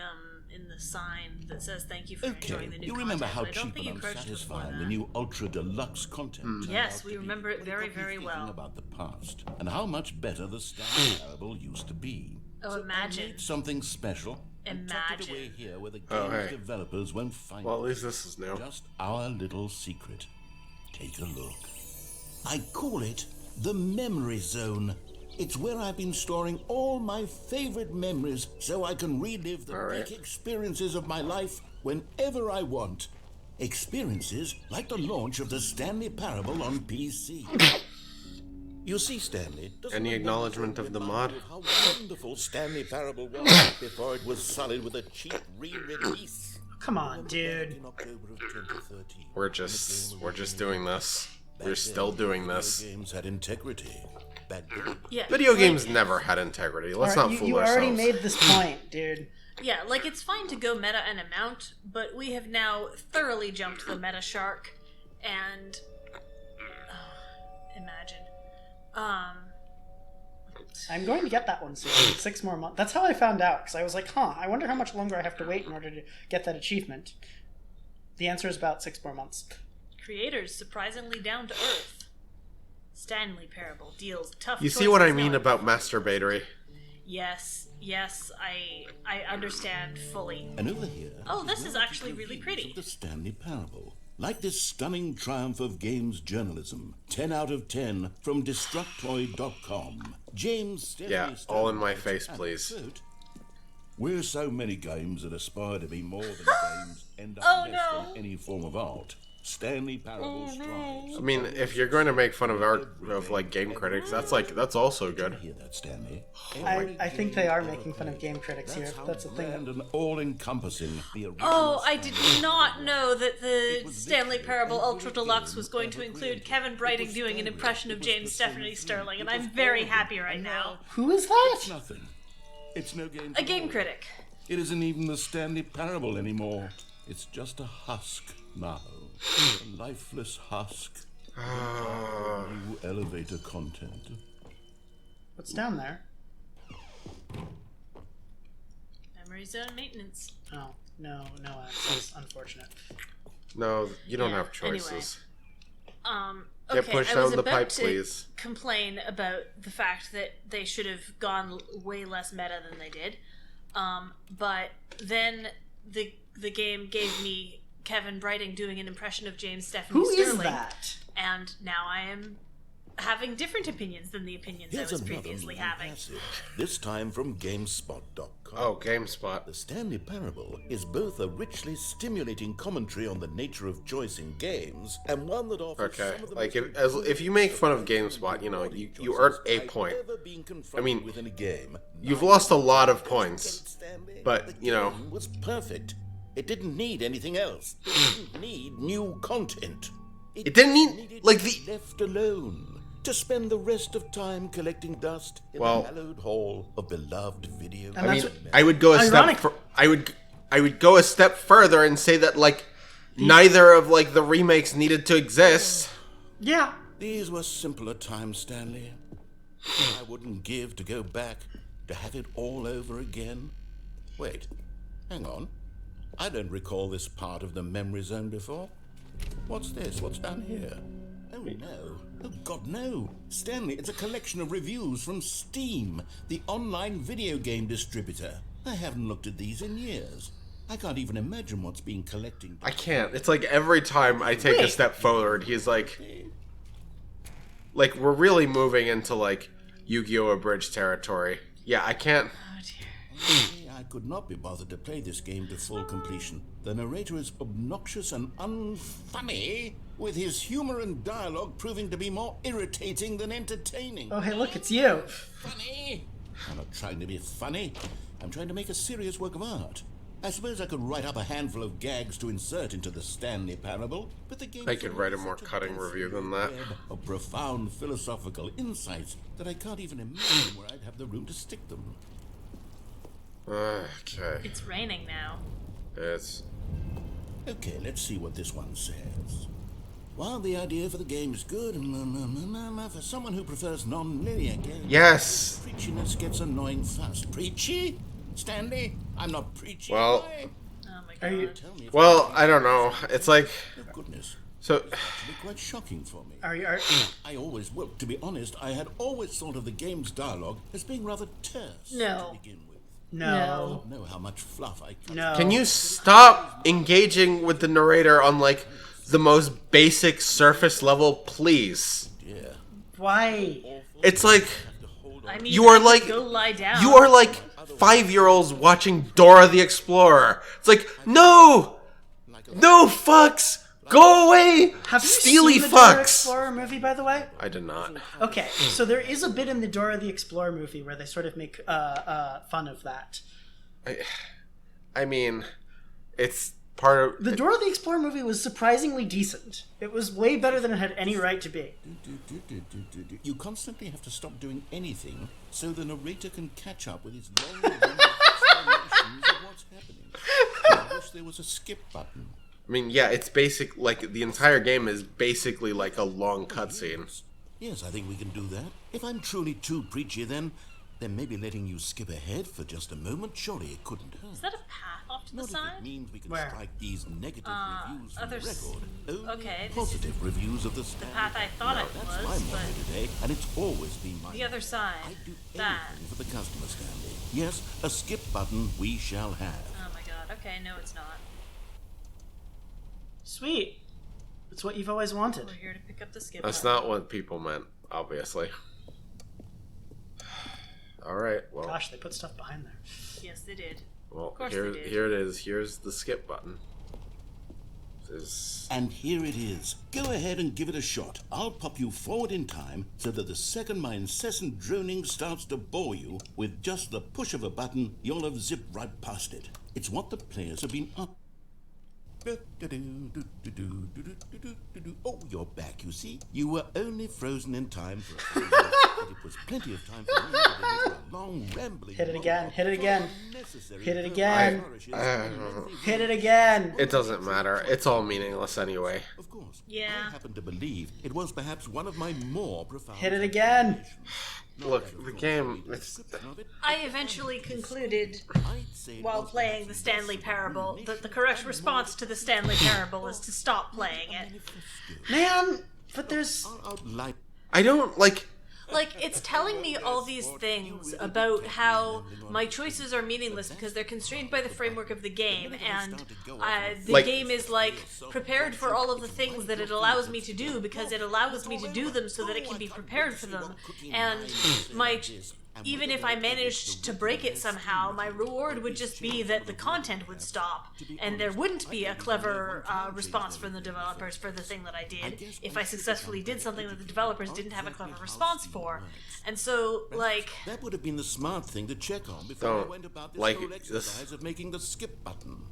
sign that says thank you for enjoying the Okay, new you remember content, how but I don't cheap think and you crouched before unsatisfying the that. new Ultra Deluxe content turned Yes, out we to be, remember it but very, got me very thinking well. about the past and how much better the Stanley Parable used to be. Oh, So I imagine. made something special. and tucked it away Imagine. here where the game's Oh, hey. developers won't find Well, at it. least this is new. Just our little secret. Take a look. I call it the Memory Zone. It's where I've been storing all my favorite memories so I can relive the All right. peak experiences of my life whenever I want. Experiences like the launch of the Stanley Parable on PC. You see, Stanley, doesn't Any the acknowledgement Memory of the Zone mod? remind you of how wonderful Stanley Parable was before it was sullied with a cheap re-release? Come on, dude. In October of 2013. We're just doing this. We're still doing this. Video games had integrity. Back then. Yeah. Video like- games never had integrity. Let's Alright, not fool you ourselves. already made this point, dude. Yeah, like it's fine to go meta and amount, but we have now thoroughly jumped the meta shark, and imagine. I'm going to get that one soon. 6 more months. That's how I found out, because I was like, I wonder how much longer I have to wait in order to get that achievement. The answer is about 6 more months. Creators surprisingly down to earth. Stanley Parable deals tough. You see what I choices mean knowing- about masturbatory? Yes, I understand fully. And over here. Oh, this is where actually the really reviews pretty. of the Stanley Parable. Like this stunning triumph of games journalism. 10 out of 10 from Destructoid.com. James Stephanie Yeah, Stone all in my writes, face, and I please. quote, "We're so many games that aspire to be more than games, end up Oh, less no. than any form of art. Stanley Parable strives." I mean, if you're going to make fun of art of like game critics, that's also good. Hear that, Stanley? I think they are making fun of game critics here. That's the thing. Grand and all-encompassing the original Oh, I did Stanley not know that the was Stanley literally Parable every Ultra Deluxe game was going to ever include created. Kevin It Brighting was doing an Stanley. impression of It was James Persona Stephanie 3. Sterling, and It was I'm very Origin. happy right And now. Who is that? It's nothing. It's no game. A game critic. It isn't even the Stanley Parable anymore. It's just a husk now. A lifeless husk. New elevator content. What's down there? Memory zone maintenance. Oh, no access. Unfortunate. No, you don't Yeah, have choices. Okay, Get pushed I was down the about pipe, to please. complain about the fact that they should have gone way less meta than they did. But then the game gave me Kevin Brighting doing an impression of James Stephanie Who is Sterling. that? And now I am having different opinions than the opinions I Here's was another previously movie having. passage, this time from GameSpot.com. Oh, GameSpot. The Stanley Parable is both a richly stimulating commentary on the nature of choice in games and one that offers Okay, some of the like most if you make fun of GameSpot, you know, you earn a point. I've ever been confronted I mean, with in a game. You've lost a lot of points, Stanley, but the you know, game was perfect. It didn't need anything else. It didn't need new content. It didn't need, like, the... left alone to spend the rest of time collecting dust in the hallowed hall of beloved video. And I mean, I would go a step... I would go a step further and say that, like, neither of, like, the remakes needed to exist. Yeah. These were simpler times, Stanley. I wouldn't give to go back to have it all over again. Wait, hang on. I don't recall this part of the memory zone before. What's this? What's down here? Oh, no. Oh, God, no. Stanley, it's a collection of reviews from Steam, the online video game distributor. I haven't looked at these in years. I can't even imagine what's being collecting. I can't. It's like every time I take a step forward, he's like... Like, we're really moving into, like, Yu-Gi-Oh! Abridged territory. Yeah, I can't... Oh, dear. I could not be bothered to play this game to full completion. The narrator is obnoxious and unfunny, with his humor and dialogue proving to be more irritating than entertaining. Oh, hey, look, it's you. Funny? I'm not trying to be funny. I'm trying to make a serious work of art. I suppose I could write up a handful of gags to insert into the Stanley Parable, but the game... I could write a more cutting review than that. Of profound philosophical insights that I can't even imagine where I'd have the room to stick them. Okay. It's raining now. It's... Okay, let's see what this one says. While the idea for the game is good, for someone who prefers non-linear games... Yes! Preachiness gets annoying fast. Preachy? Stanley? I'm not preachy. Well... Oh my god. Well, I don't know. It's like... Oh, goodness. So... It's actually quite shocking for me. I always... Well, to be honest, I had always thought of the game's dialogue as being rather terse No. to begin with. No. I don't know how much fluff I can... No. Can you stop engaging with the narrator on, like, the most basic surface level, please? Yeah. Why? It's like... I mean, You are I like... could go lie down. You are like 5-year-olds watching Dora the Explorer. It's like, no! No fucks! Go away! Have you Steely seen the Dora fucks! Explorer movie, by the way? I did not. Okay, so there is a bit in the Dora the Explorer movie where they sort of make fun of that. I mean, it's part of... The Dora the Explorer movie was surprisingly decent. It was way better than it had any right to be. You constantly have to stop doing anything so the narrator can catch up with his long-winded explanations of what's happening. I wish there was a skip button. I mean, yeah, it's basic, like, the entire game is basically like a long cutscene. Yes, I think we can do that. If I'm truly too preachy, then maybe letting you skip ahead for just a moment, surely it couldn't hurt. Is that a path off to the Not if side? it means we can Where? strike these negative reviews from the others- record. Only okay, this positive is reviews of the Stanley. path I thought Now, it that's was, my motto but today, and it's always been my the other side. I'd do That. anything for the customer, Stanley. Yes, a skip button we shall have. Oh my god. Okay, no, it's not. Sweet. It's what you've always wanted. We're here to pick up the skip. That's button. not what people meant, obviously. Alright, well... Gosh, they put stuff behind there. Yes, they did. Well, course here, they did. here it is. Here's the skip button. And here it is. Go ahead and give it a shot. I'll pop you forward in time so that the second my incessant droning starts to bore you, with just the push of a button, you'll have zipped right past it. It's what the players have been up. Oh, you're back, you see. You were only frozen in time for a few minutes, but it was plenty of time for me to deliver a long rambling... Hit it again, hit it again. unnecessary Hit it again. flourishes Hit it again. It doesn't matter. It's all meaningless anyway. Of course. Yeah. I happen to believe it was perhaps one of my more profound... Hit it again. Look, the game... It's... I eventually concluded, while playing the Stanley Parable, that the correct response to the Stanley Parable is to stop playing it. Man, but there's... I don't, like... Like, it's telling me all these things about how my choices are meaningless because they're constrained by the framework of the game, and the Like- game is, like, prepared for all of the things that it allows me to do because it allows me to do them so that it can be prepared for them. And even if I managed to break it somehow, my reward would just be that the content would stop, and there wouldn't be a clever response from the developers for the thing that I did if I successfully did something that the developers didn't have a clever response for. And so, like... That would have been the smart thing to check on before I went about this whole exercise of making the skip button.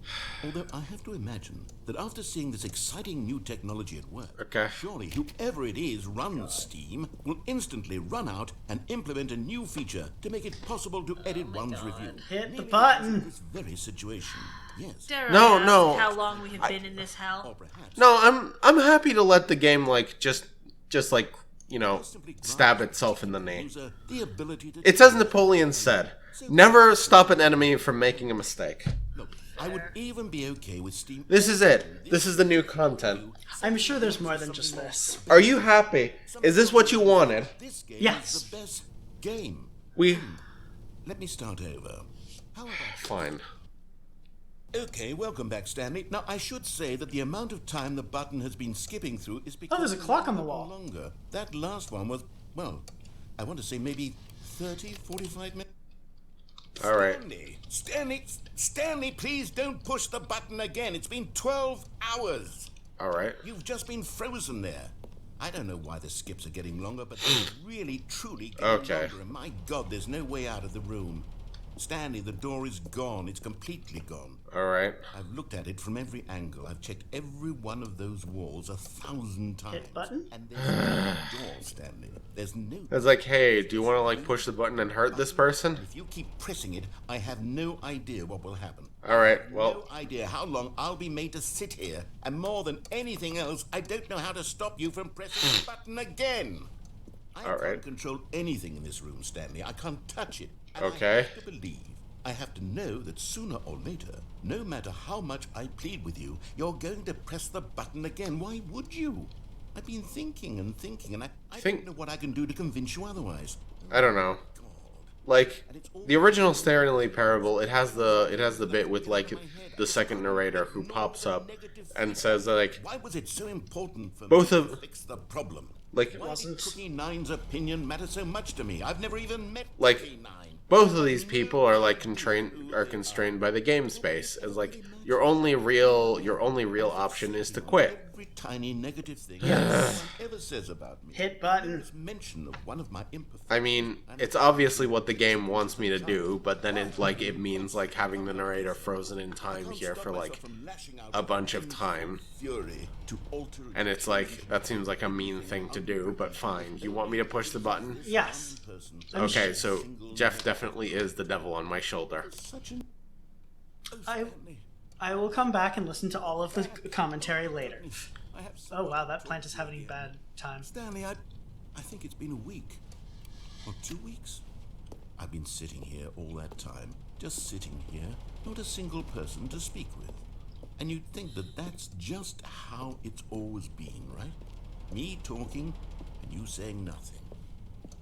Although I have to imagine that after seeing this exciting new technology at work, surely whoever it is runs Steam will instantly run out and implement a new feature to make it possible to edit one's review. Hit the button. This very situation. Yes. No. How long we have been in this hell? No, I'm happy to let the game like just like, you know, stab itself in the knee. It says Napoleon said, "Never stop an enemy from making a mistake." Look, I would even be okay with Steam. This is it. This is the new content. I'm sure there's more than just this. Are you happy? Is this what you wanted? This game Yes. is the best game. Let me start over. How about... Fine. Okay, welcome back, Stanley. Now, I should say that the amount of time the button has been skipping through is because... Oh, there's a clock on the wall. Longer. That last one was, well, I want to say maybe 30, 45 minutes. All right. Stanley, please don't push the button again. It's been 12 hours. All right. You've just been frozen there. I don't know why the skips are getting longer, but they're really, truly getting longer. And my God, there's no way out of the room. Stanley, the door is gone. It's completely gone. All right. I've looked at it from every angle. I've checked every one of those walls 1,000 times. Hit button? And there's no door, Stanley. There's no... It's like, hey, do you want to like push the button and hurt this person? If you keep pressing it, I have no idea what will happen. All right, well... No idea how long I'll be made to sit here. And more than anything else, I don't know how to stop you from pressing the button again. I can't control anything in this room, Stanley. I can't touch it. And I have to believe. I have to know that sooner or later, no matter how much I plead with you, you're going to press the button again. Why would you? I've been thinking, and I don't know what I can do to convince you otherwise. I don't know. Like, the original Stanley Parable, it has the bit with, like, the second narrator who pops up and says that, like... Why was it so important for both me of... to fix the problem? Like... Why did Cookie Nine's opinion matter so much to me? I've never even met like, Cookie Nine. Both of these people are, like, constrained by the game space. As, like, your only real option is to quit. Every tiny negative thing ever says about me. Hit button. Mention of one of my imperfections. I mean, it's obviously what the game wants me to do, but then it means like having the narrator frozen in time here for like a bunch of time. And it's like, that seems like a mean thing to do, but fine. You want me to push the button? Yes. Okay, so Jeff definitely is the devil on my shoulder. I will come back and listen to all of the commentary later. Oh wow, that plant is having a bad time. Stanley, I think it's been a week. Or 2 weeks. I've been sitting here all that time. Just sitting here. Not a single person to speak with. And you'd think that that's just how it's always been, right? Me talking and you saying nothing.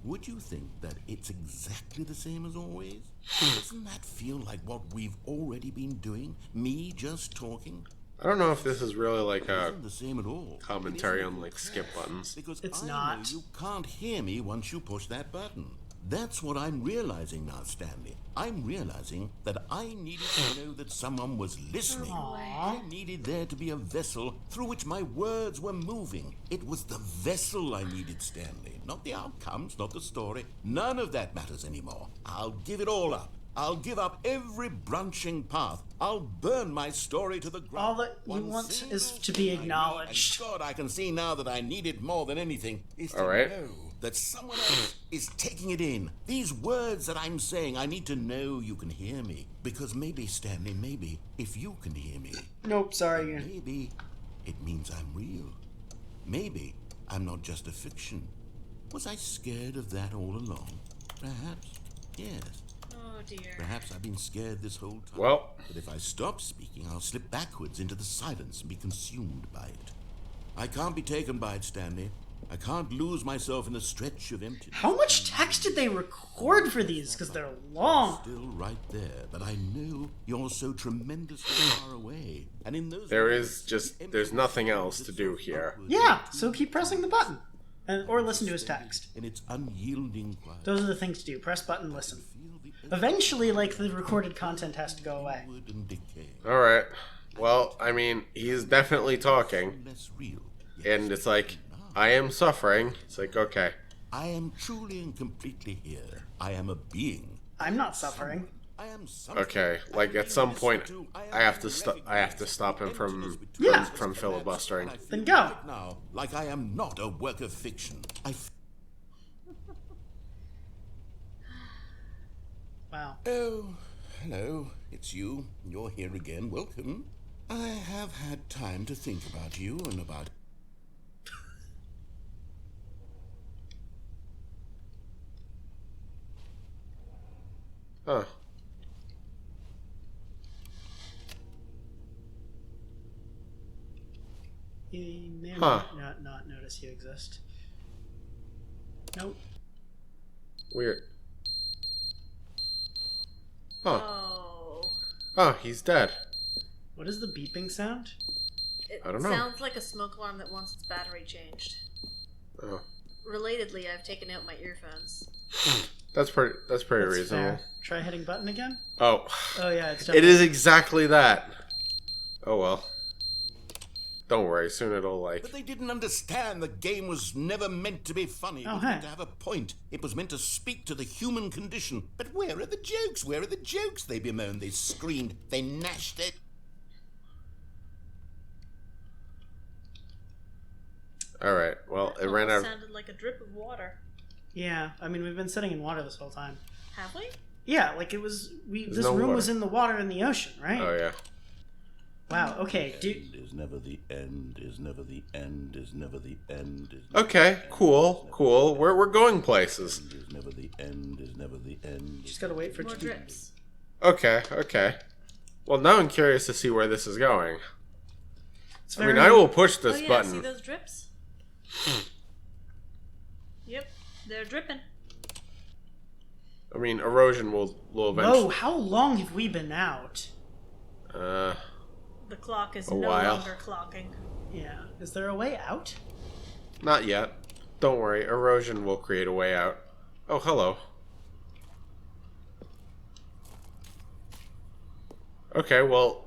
Would you think that it's exactly the same as always? Doesn't that feel like what we've already been doing? Me just talking? I don't know if this is really like a the same at all. commentary on like skip buttons. Because it's I not. Know you can't hear me once you push that button. That's what I'm realizing now, Stanley. I'm realizing that I needed to know that someone was listening. I needed there to be a vessel through which my words were moving. It was the vessel I needed, Stanley. Not the outcomes, not the story. None of that matters anymore. I'll give it all up. I'll give up every branching path. I'll burn my story to the ground. All that you want is to be acknowledged. And God, I can see now that I need it more than anything is to know that someone else is taking it in. These words that I'm saying, I need to know you can hear me. Because maybe, Stanley, maybe, if you can hear me... Nope, sorry. Maybe it means I'm real. Maybe I'm not just a fiction. Was I scared of that all along? Perhaps, yes. Oh dear. Perhaps I've been scared this whole time. Well... But if I stop speaking, I'll slip backwards into the silence and be consumed by it. I can't be taken by it, Stanley. I can't lose myself in a stretch of emptiness. How much text did they record for these? Because they're long. Still right there, but I know you're so tremendously far away. And in those there's nothing else to do here. Yeah, so keep pressing the button. or listen to his text. In its unyielding quiet. Those are the things to do. Press button, listen. Eventually, like, the recorded content has to go away. Alright. Well, I mean, he's definitely talking. And it's like, I am suffering. It's like, okay. I am truly and completely here. I am a being. I'm not suffering. I am Okay, like at some point, I have to stop him from filibustering. Then go. Now, like I am not a work of fiction. Wow. Oh, hello. It's you. You're here again. Welcome. I have had time to think about you and about... Huh. You may or may not notice you exist. Nope. Weird. Huh. Oh. Oh, he's dead. What is the beeping sound? I don't know. It sounds like a smoke alarm that wants its battery changed. Oh. Relatedly, I've taken out my earphones. That's pretty reasonable. Fair. Try hitting button again? Oh. Oh yeah, it's It is exactly that. Oh well. Don't worry, soon it'll like... But they didn't understand the game was never meant to be funny. It was meant to have a point. It was meant to speak to the human condition. But where are the jokes? Where are the jokes? They bemoaned, they screamed, they gnashed it. Alright, well, it ran out... Sounded like a drip of water. Yeah, I mean, we've been sitting in water this whole time. Have we? Yeah, like it was... This no room water. was in the water in the ocean, right? Oh yeah. Wow, okay, End is never the end, is never the end, is never the end, is never Okay, cool. We're going places. is never the end, is never the end. just gotta wait for it More to be... drips. Okay. Well, now I'm curious to see where this is going. It's I mean, very- I will push this Oh yeah, button. see those drips? Yep, they're dripping. I mean, erosion will eventually... Whoa, how long have we been out? The clock is A no while. longer clocking. Yeah. Is there a way out? Not yet. Don't worry, erosion will create a way out. Oh, hello. Okay, well,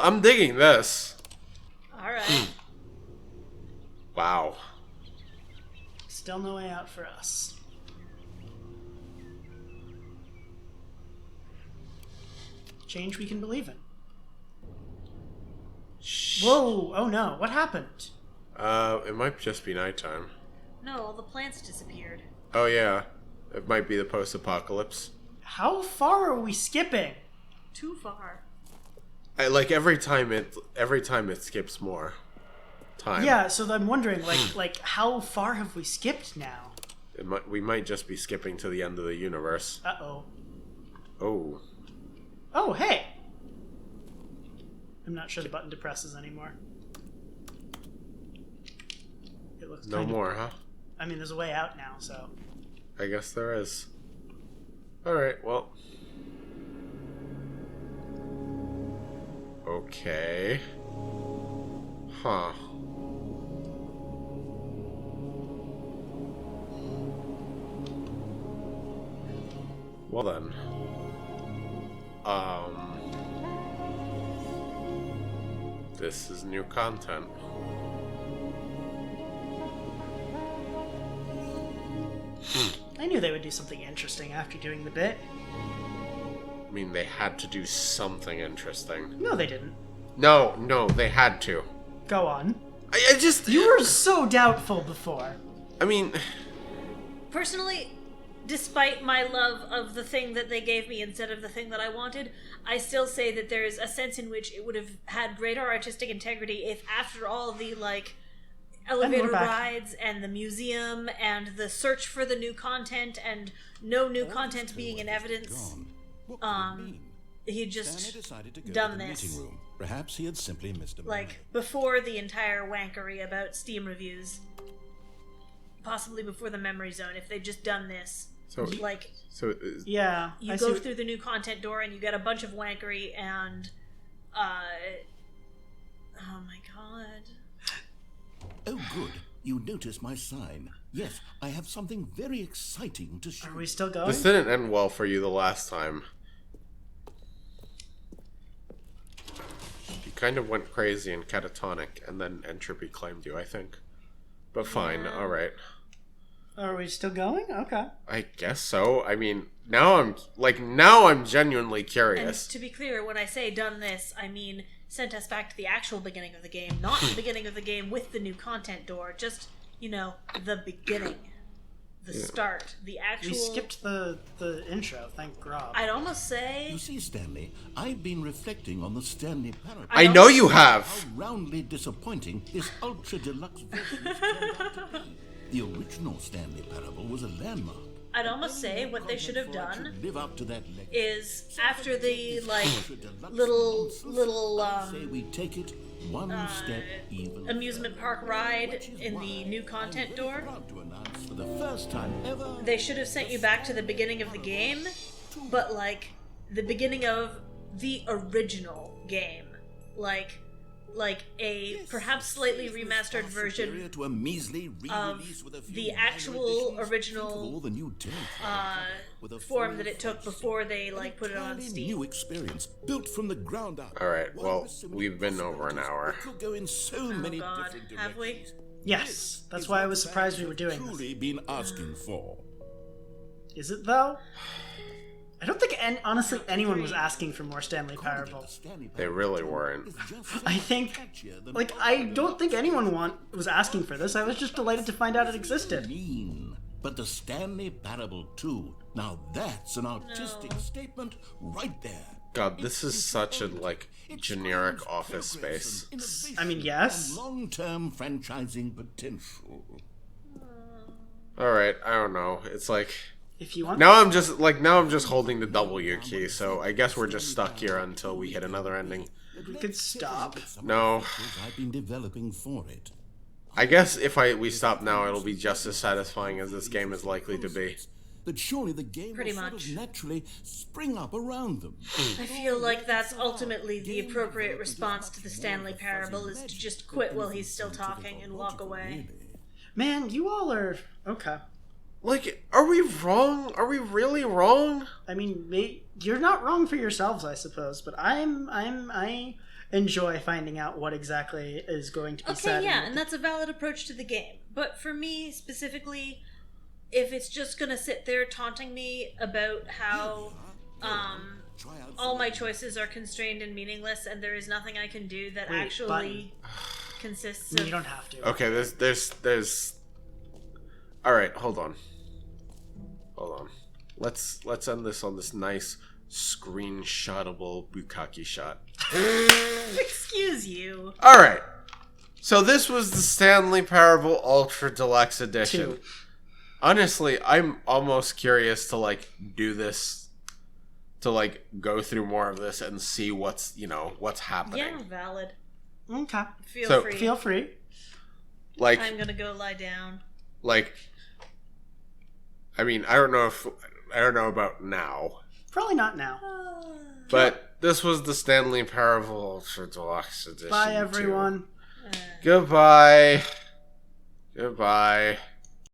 I'm digging this. Alright. Wow. Still no way out for us. Change we can believe in. Whoa! Oh no, what happened? It might just be nighttime. No, all the plants disappeared. Oh yeah, it might be the post-apocalypse. How far are we skipping? Too far. Like every time it skips more time. Yeah, so I'm wondering, like how far have we skipped now? We might just be skipping to the end of the universe. Uh-oh. Oh. Oh, hey! I'm not sure the button depresses anymore. It looks No kind of- more, huh? I mean, there's a way out now, so... I guess there is. Alright, well. Okay. Huh. Well then. This is new content. I knew they would do something interesting after doing the bit. I mean, they had to do something interesting. No, they didn't. No, they had to. Go on. I just... You were so doubtful before. I mean... Personally, despite my love of the thing that they gave me instead of the thing that I wanted, I still say that there's a sense in which it would have had greater artistic integrity if after all the, like, elevator back. rides and the museum and the search for the new content and no new content being in evidence, he had just done this. Perhaps he had simply missed a Like, before the entire wankery about Steam reviews. Possibly before the memory zone, if they'd just done this. So, Like, Yeah. you I go see- through the new content door and you get a bunch of wankery and, oh my god. Oh, good. You notice my sign. Yes, I have something very exciting to show. Are we still going? This didn't end well for you the last time. You kind of went crazy and catatonic, and then entropy claimed you, I think. But fine, alright. Are we still going? Okay. I guess so. I mean, now I'm genuinely And curious. to be clear, when I say done this, I mean sent us back to the actual beginning of the game, not the beginning of the game with the new content door. Just, the beginning. The start. The actual... We skipped the intro, thank God. I'd almost say... You see, Stanley, I've been reflecting on the Stanley Parable. I know you have! How roundly disappointing this Ultra Deluxe version has turned out to be. The original Stanley Parable was a landmark. I'd almost say what they should have done Live up to that legacy. is after the, Say we take it one step even amusement park ride in the new content door, proud to announce for the first time ever. they should have sent you back to the beginning of the game, but, the beginning of the original game. Like a perhaps slightly remastered version To a measly of re-release with a few the minor actual additions. original Think of all the new territory. With a form full that it took before they put it on entirely Steam. new experience built from the ground up. Alright, One well, with so many we've been over an hour. It could go in so Oh many God, different have we? directions. Yes, that's Is why I what was fans surprised we were have doing this. truly been asking for. Is it, though? I don't think, honestly, anyone was asking for more Stanley Parable. They really weren't. I think, I don't think anyone was asking for this. I was just delighted to find out it existed. Mean. But the Stanley Parable 2, now that's an artistic statement right there. God, this is such a, generic office space. I mean, yes. Long-term franchising potential. Alright, I don't know. It's If you want. now I'm just holding the W key, so I guess we're just stuck here until we hit another ending. We could stop. No. I've been developing for it. I guess if we stop now, it'll be just as satisfying as this game is likely to be. That surely the game Pretty will sort much. of naturally spring up around them. I feel like that's ultimately the appropriate response to the Stanley Parable, is to just quit while he's still talking and walk away. Man, you all are... Okay. Are we wrong? Are we really wrong? I mean, you're not wrong for yourselves, I suppose, but I enjoy finding out what exactly is going to be said. Okay, yeah, and that's a valid approach to the game. But for me, specifically, if it's just gonna sit there taunting me about how all my choices are constrained and meaningless and there is nothing I can do that Wait, actually consists of... You don't have to. Okay, there's... Alright, hold on. Let's end this on this nice screenshotable bukkake shot. Excuse you. Alright. So this was the Stanley Parable Ultra Deluxe Edition. 2. Honestly, I'm almost curious to do this, to go through more of this and see what's happening. Yeah, valid. Okay. Feel free. Feel free. I'm gonna go lie down. I mean, I don't know about now, Probably not now. but this was the Stanley Parable Ultra Deluxe Edition. Bye, everyone. 2. Goodbye.